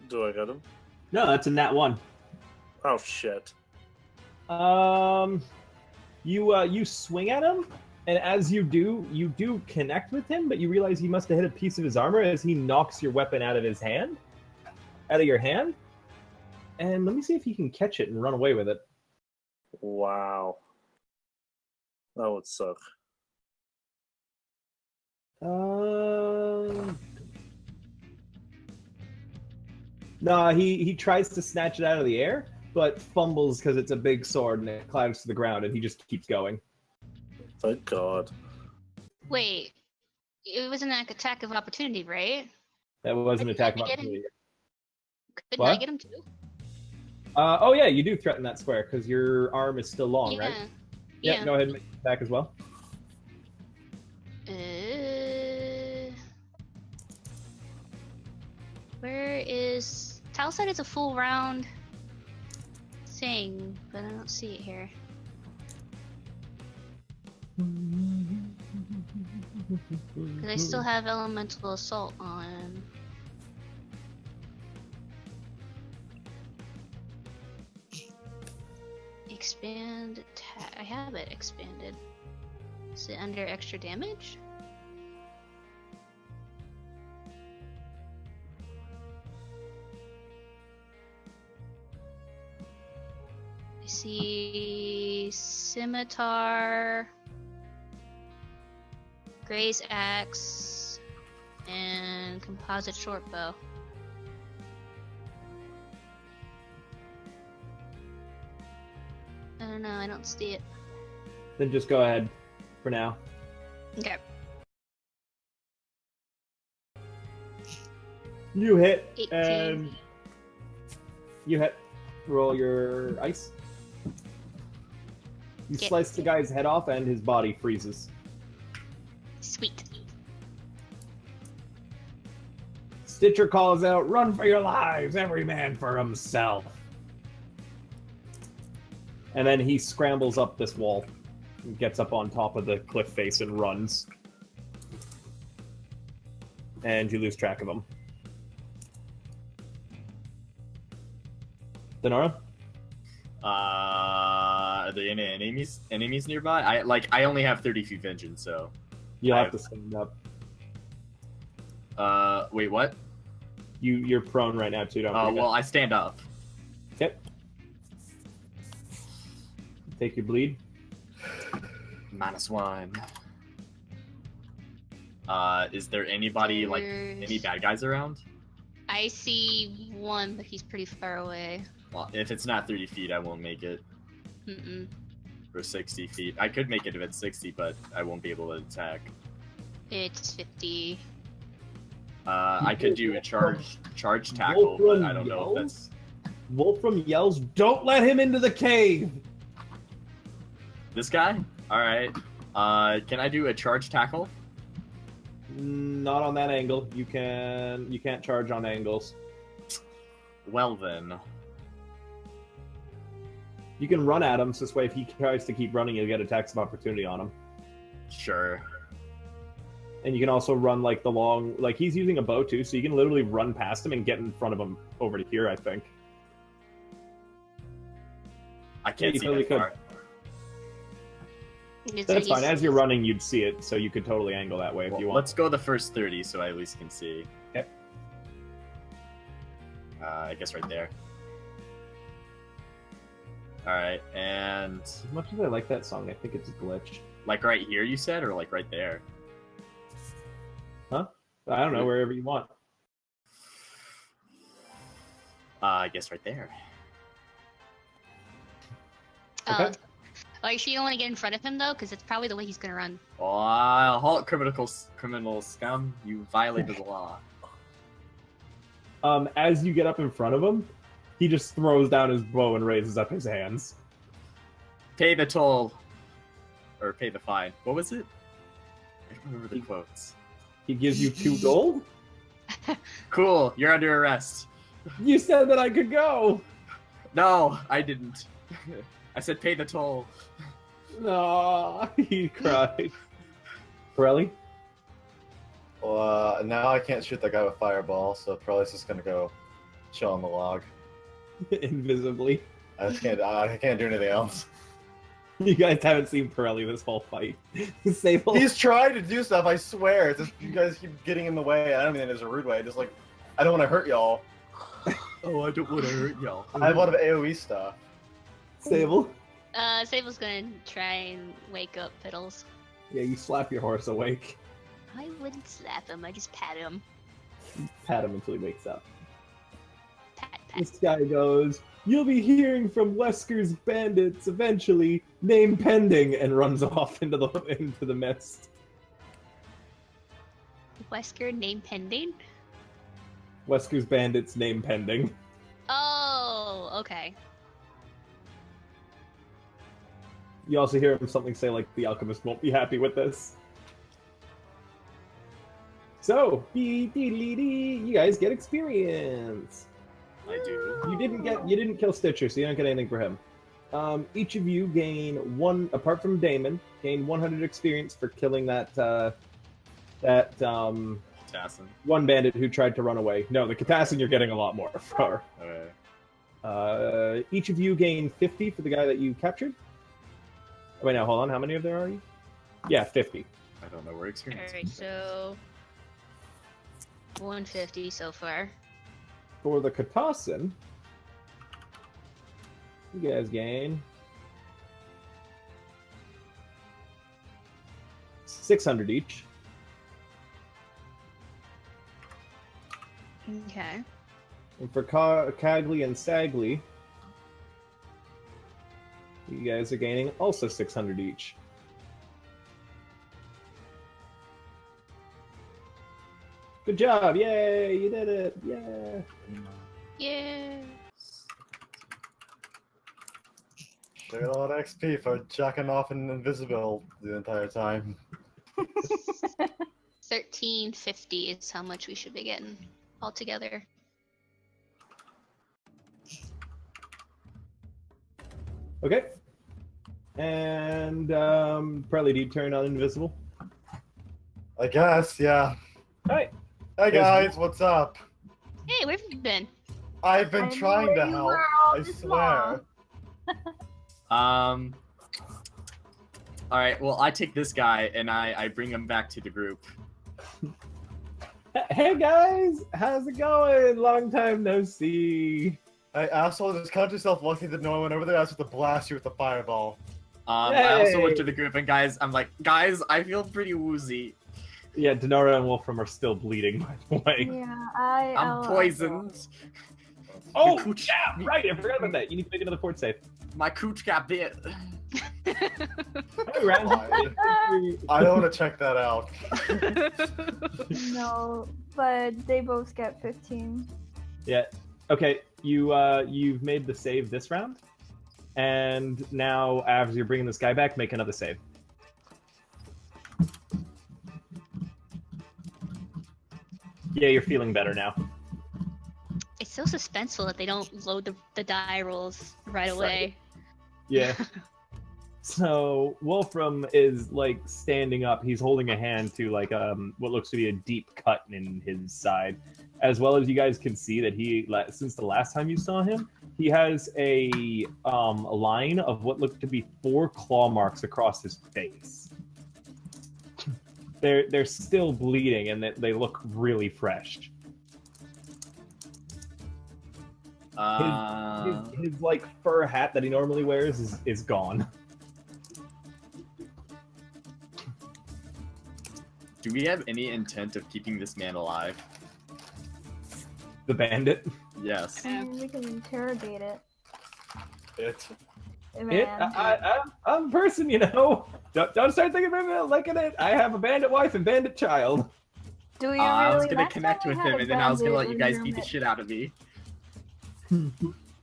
Do I get him? No, that's a nat 1. Oh shit. You swing at him, and as you do connect with him, but you realize he must have hit a piece of his armor as he knocks your weapon out of your hand. And let me see if he can catch it and run away with it. Wow. That would suck. No, he tries to snatch it out of the air, but fumbles because it's a big sword and it climbs to the ground, and he just keeps going. Thank God. Wait, it was an attack of opportunity, right? That was an attack of Couldn't I get opportunity. Couldn't What? I get him too? Oh yeah, you do threaten that square because your arm is still long, right? Yeah. Go ahead and make an attack as well. Where is... Tal said it's a full round thing, but I don't see it here. Because I still have elemental assault on. Expand attack. I have it expanded. Is it under extra damage? I see scimitar, Gray's axe, and composite short bow. I don't know, I don't see it. Then just go ahead for now. Okay. You hit 18. and you hit. Roll your ice. You slice the guy's head off and his body freezes. Sweet. Stitcher calls out, "Run for your lives, every man for himself." And then he scrambles up this wall, and gets up on top of the cliff face and runs. And you lose track of him. Dinora? Are there any enemies nearby? I only have 30 feet vision, so You'll have to stand up. Wait, what? You're prone right now too, don't Oh, forget. well, I stand up. Yep. Take your bleed. -1. Is there anybody, any bad guys around? I see one, but he's pretty far away. Well, if it's not 30 feet, I won't make it. For 60 feet. I could make it if it's 60, but I won't be able to attack. It's 50. I could do a charge tackle, but I don't know if that's... Wulfrum yells, "Don't let him into the cave!" This guy? Alright. Can I do a charge tackle? Not on that angle. You can't charge on angles. Well then. You can run at him, so this way if he tries to keep running, you'll get attacks of opportunity on him. Sure. And you can also run the long, he's using a bow too, so you can literally run past him and get in front of him over to here, I think. I can't see totally that far. That's fine. As you're running, you'd see it, so you could totally angle that way if you want. Let's go the first 30 so I at least can see. Okay. I guess right there. Alright, and... As much as I like that song, I think it's a glitch. Right here, you said, or right there? Huh? I don't know, wherever you want. I guess right there. Okay. Are you sure you don't want to get in front of him though? Because it's probably the way he's gonna run. Oh, halt, criminal scum! You violated the law. As you get up in front of him, he just throws down his bow and raises up his hands. Pay the toll, or pay the fine. What was it? I don't remember the quotes. He gives you 2 gold? Cool, you're under arrest. You said that I could go! No, I didn't. I said pay the toll. No, he cried. Pirelli? Well, now I can't shoot that guy with fireball, so Pirelli's just gonna go chill on the log. Invisibly. I can't do anything else. You guys haven't seen Pirelli this whole fight. Sable. He's trying to do stuff, I swear. It's just you guys keep getting in the way. I don't mean it's a rude way. Just like, I don't want to hurt y'all. Oh, I don't want to hurt y'all. I have a lot of AoE stuff. Sable? Sable's gonna try and wake up Piddles. Yeah, you slap your horse awake. I wouldn't slap him, I just pat him. Pat him until he wakes up. Pat. This guy goes, "You'll be hearing from Wesker's bandits eventually, name pending," and runs off into the mist. Wesker name pending? Wesker's bandits, name pending. Oh, okay. You also hear him something say like, "The alchemist won't be happy with this." So, you guys get experience. I do. You didn't kill Stitcher, so you don't get anything for him. Each of you gain 1, apart from Daemon, gain 100 experience for killing that Katassan. one bandit who tried to run away. No, the Katassan you're getting a lot more for. Okay. Each of you gain 50 for the guy that you captured. Wait, now hold on. How many of there are you? Yeah, 50. I don't know where experience. Alright, so 150 so far. For the Katassan, you guys gain 600 each. Okay. And for Cagley and Sagley, you guys are gaining also 600 each. Good job! Yay! You did it! Yeah! Yeah. They got a lot of XP for jacking off in invisible the entire time. 1350 is how much we should be getting altogether. Okay. And Pirelli, do you turn on invisible? I guess, yeah. Alright. Hey guys, what's up? Hey, where have you been? I've been I knew trying to where you help. were all I this swear. All right. Well, I take this guy and I bring him back to the group. Hey guys! How's it going? Long time no see. Hey asshole, just count yourself lucky that no one went over there asked to blast you with the fireball. I also went to the group and guys, I'm like, guys, I feel pretty woozy. Yeah, Dinora and Wulfrum are still bleeding, by the way. Yeah, I'm poisoned. Oh, yeah, right, I forgot about that. You need to make another fort save. My cooch got bit. Hey, Ran. I don't want to check that out. No, but they both get 15. Yeah. Okay, you've made the save this round, and now as you're bringing this guy back, make another save. Yeah, you're feeling better now. It's so suspenseful that they don't load the die rolls right away. Yeah. So Wulfrum is like standing up. He's holding a hand to like what looks to be a deep cut in his side, as well as you guys can see that he, since the last time you saw him, he has a line of what look to be 4 claw marks across his face. They're still bleeding and they look really fresh. His like fur hat that he normally wears is gone. Do we have any intent of keeping this man alive? The bandit? Yes. We can interrogate it. It. I'm a person, you know. Don't start thinking about me looking at it. I have a bandit wife and bandit child. Do you I was really? gonna Last connect time we with had him, a and then I was gonna let you bandit guys beat the room shit out of me.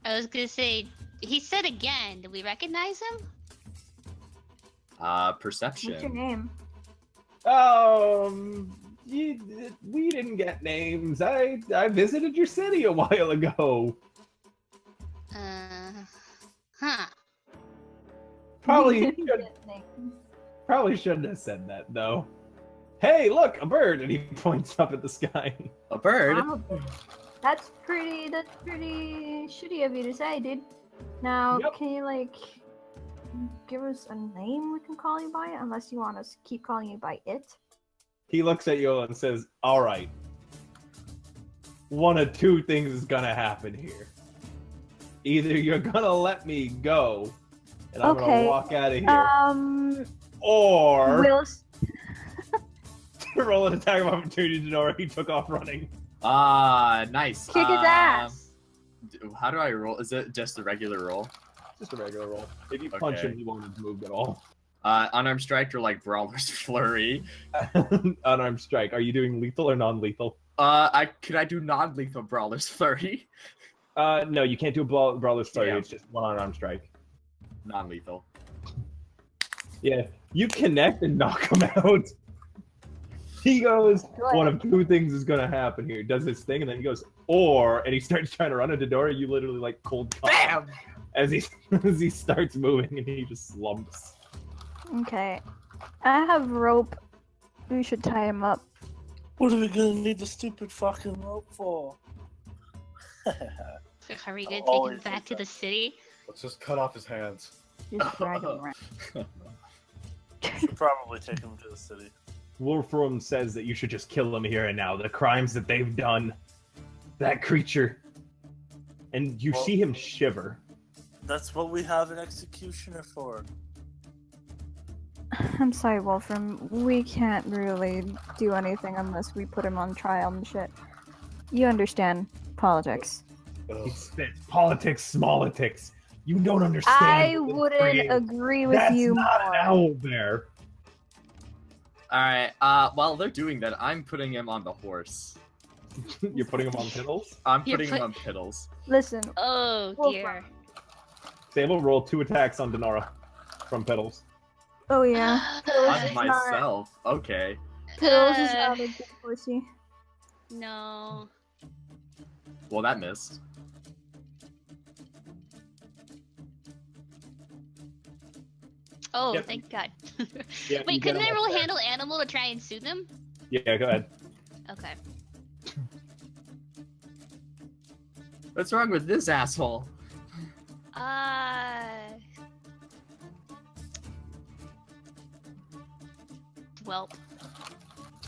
I was gonna say, he said again. Did we recognize him? Perception. What's your name? We didn't get names. I visited your city a while ago. Huh. Probably shouldn't have said that though. Hey, look, a bird! And he points up at the sky. A bird? That's pretty shitty of you to say, dude. Now, can you, like, give us a name we can call you by? Unless you want us to keep calling you by it. He looks at you and says, alright. One of two things is gonna happen here. Either you're gonna let me go, and I'm gonna walk out of here. Or... roll an attack of opportunity to Dinora. He took off running. Nice. Kick his ass. How do I roll? Is it just a regular roll? Just a regular roll. If you punch him, he won't have moved at all. Unarmed strike or like brawler's flurry? Unarmed strike. Are you doing lethal or non-lethal? Could I do non-lethal brawler's flurry? No, you can't do brawler's flurry. Yeah. It's just one unarmed strike. Non-lethal. Yeah, you connect and knock him out. He goes, one of two things is gonna happen here. He does this thing, and then he goes, and he starts trying to run into Dinora. You literally like cold cut him as he starts moving, and he just slumps. Okay. I have rope. We should tie him up. What are we gonna need the stupid fucking rope for? So are we gonna take him back to the city? Let's just cut off his hands. Just drag him around. Should probably take him to the city. Wulfrum says that you should just kill them here and now. The crimes that they've done. That creature. And you see him shiver. That's what we have an executioner for. I'm sorry, Wulfrum. We can't really do anything unless we put him on trial and shit. You understand politics. He spits politics, smolitics. You don't understand. I wouldn't agree with you more. That's not an owl bear. Alright, while they're doing that, I'm putting him on the horse. You're putting him on piddles? I'm putting him on piddles. Listen. Oh, dear. Sable, roll 2 attacks on Dinora from piddles. Oh, yeah. On myself. Okay. Piddles is not a good horsey. No. Well, that missed. Oh, thank God. Yeah, wait, couldn't I roll handle animal to try and soothe them? Yeah, go ahead. Okay. What's wrong with this asshole? Well.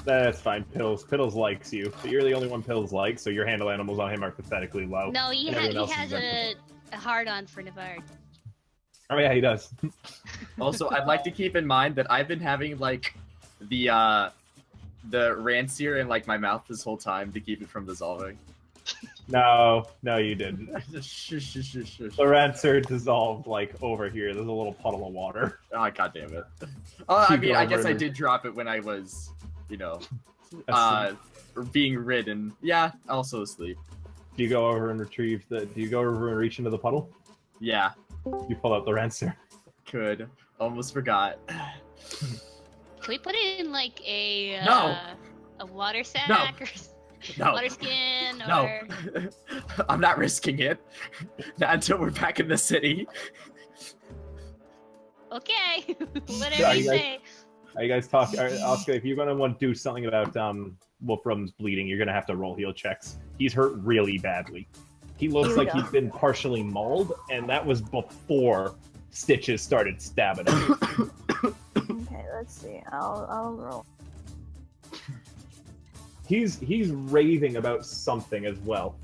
That's fine. Piddles likes you. But you're the only one Piddles likes, so your handle animals on him are pathetically low. No, he has a hard-on for Navard. Oh yeah, he does. Also, I'd like to keep in mind that I've been having like the ranseur in like my mouth this whole time to keep it from dissolving. No, you didn't. Shush. The ranseur dissolved like over here. There's a little puddle of water. Oh, god damn it. I mean, I guess I did drop it when I was, you know, being ridden. Yeah, also asleep. Do you go over and retrieve the? Do you go over and reach into the puddle? Yeah. You pull out the ranseur. Could. Almost forgot. Can we put it in like a water sack or water skin or? No. I'm not risking it. Not until we're back in the city. Okay. Whatever you say. Are you guys talking? Asuka, if you're gonna want to do something about Wulfrum's bleeding, you're gonna have to roll heal checks. He's hurt really badly. He looks like he's been partially mauled, and that was before Stitches started stabbing him. Okay, let's see. I'll roll. He's raving about something as well.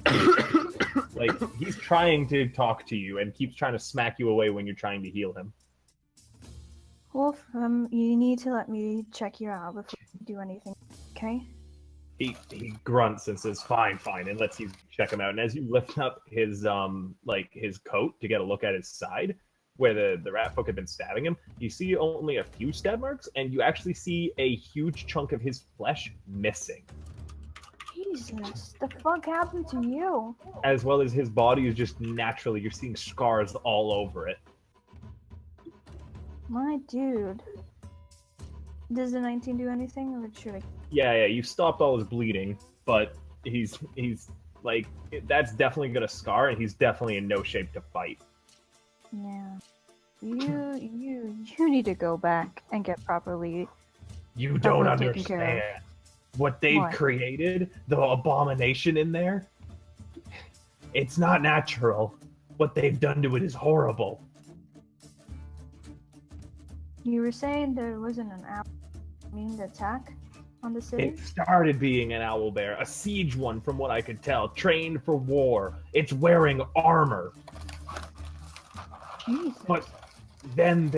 Like he's trying to talk to you and keeps trying to smack you away when you're trying to heal him. Wulfrum, you need to let me check you out before you do anything, okay? He grunts and says, "Fine, fine," and lets you check him out. And as you lift up his his coat to get a look at his side, where the rat folk had been stabbing him, you see only a few stab marks, and you actually see a huge chunk of his flesh missing. Jesus, the fuck happened to you? As well as his body is just naturally, you're seeing scars all over it. My dude. Does the 19 do anything, or should I? Yeah, you stopped all his bleeding, but he's like, that's definitely gonna scar, and he's definitely in no shape to fight. Yeah. You need to go back and get properly. You don't taken care of. understand what they've created, the abomination in there. It's not natural. What they've done to it is horrible. You were saying there wasn't an attack on the city? It started being an owlbear, a siege one from what I could tell, trained for war. It's wearing armor. Jesus. But then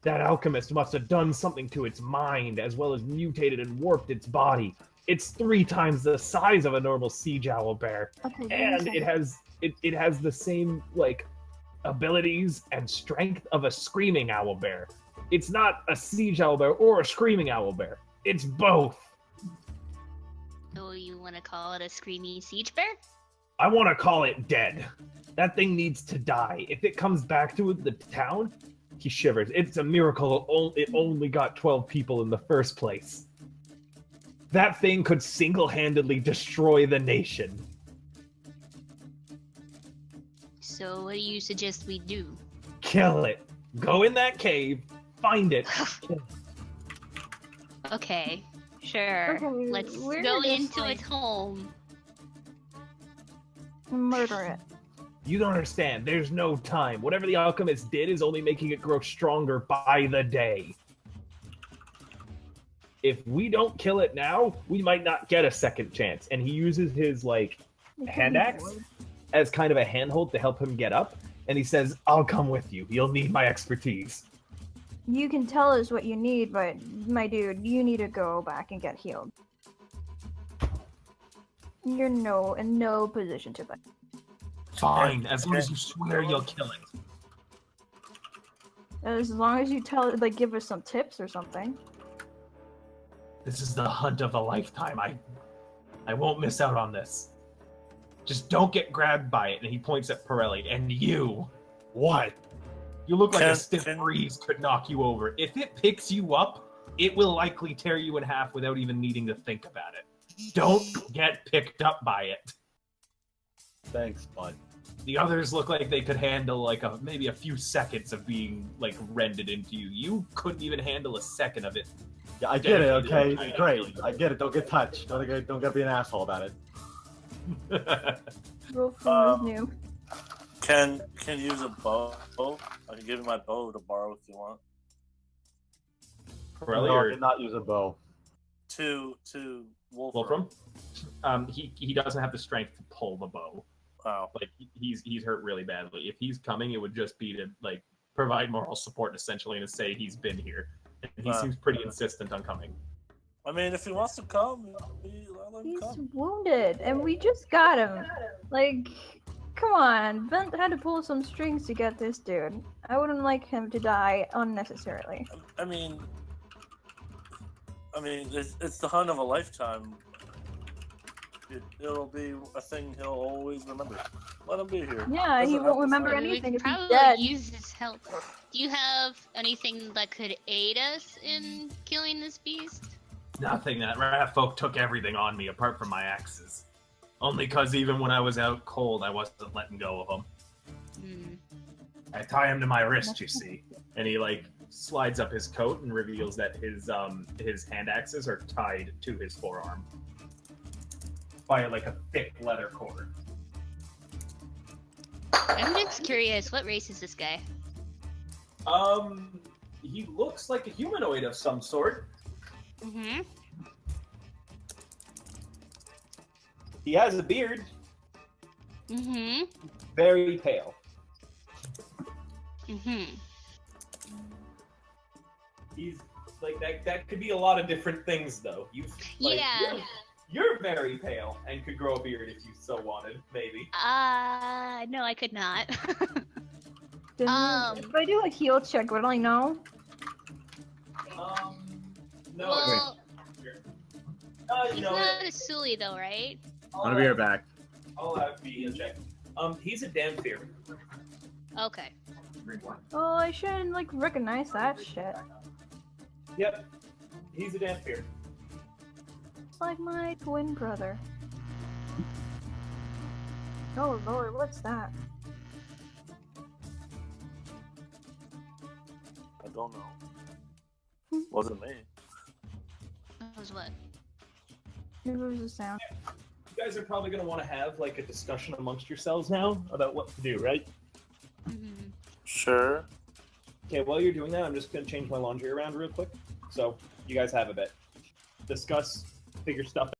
that alchemist must have done something to its mind, as well as mutated and warped its body. It's 3 times the size of a normal siege owlbear. Okay, And it has the same, like, abilities and strength of a screaming owlbear. It's not a siege owlbear or a screaming owlbear. It's both. So you want to call it a screamy siege bear? I want to call it dead. That thing needs to die. If it comes back to the town, he shivers. It's a miracle it only got 12 people in the first place. That thing could single-handedly destroy the nation. So what do you suggest we do? Kill it. Go in that cave, find it. Okay, sure. Okay, Let's we're go just, into like, its home. Murder it. You don't understand. There's no time. Whatever the alchemist did is only making it grow stronger by the day. If we don't kill it now, we might not get a second chance. And he uses his, like, hand axe as kind of a handhold to help him get up. And he says, "I'll come with you. You'll need my expertise." You can tell us what you need, but my dude, you need to go back and get healed. You're in no position to fight. Fine, as long as you swear you'll kill it. As long as you give us some tips or something. This is the hunt of a lifetime. I won't miss out on this. Just don't get grabbed by it. And he points at Pirelli. And you, what? You look like a stiff breeze could knock you over. If it picks you up, it will likely tear you in half without even needing to think about it. Don't get picked up by it. Thanks, bud. The others look like they could handle maybe a few seconds of being rended into you. You couldn't even handle a second of it. Yeah, I get it. Okay, great. I get it. Don't get touched. Don't get be an asshole about it. Wulfrum is new. Can use a bow. I can give you my bow to borrow if you want. Pirelli, no, or I did not use a bow. To Wulfrum. He doesn't have the strength to pull the bow. Wow. He's hurt really badly. If he's coming, it would just be to provide moral support essentially and to say he's been here. And he seems pretty insistent on coming. I mean, if he wants to come, let him come. He's wounded, and we just got him. Come on, Bent had to pull some strings to get this dude. I wouldn't like him to die unnecessarily. I mean, it's the hunt of a lifetime. It'll be a thing he'll always remember. Let him be here. Yeah, he won't remember anything if he's Probably dead. use his help. Do you have anything that could aid us in killing this beast? Nothing. That rat folk took everything on me apart from my axes. Only because even when I was out cold, I wasn't letting go of them. I tie him to my wrist, you see. And he slides up his coat and reveals that his hand axes are tied to his forearm by a thick leather cord. I'm just curious, what race is this guy? He looks like a humanoid of some sort. Mm-hmm. He has a beard. Mm-hmm. Very pale. Mm-hmm. He's that could be a lot of different things though. Yeah. You're very pale and could grow a beard if you so wanted, maybe. No, I could not. If I do a heal check, would I know? No. Well, you he's know, not a Sully though, right? I'm gonna be right back. I'll have me check. He's a damn fear. Okay. Well, I shouldn't like recognize that shit. Yep. He's a damn fear. It's like my twin brother. Oh lord, what's that? I don't know. Wasn't me. That was what? It was a sound. You guys are probably going to want to have like a discussion amongst yourselves now about what to do, right? Sure. Okay, while you're doing that, I'm just going to change my laundry around real quick. So you guys have a bit. Discuss, figure stuff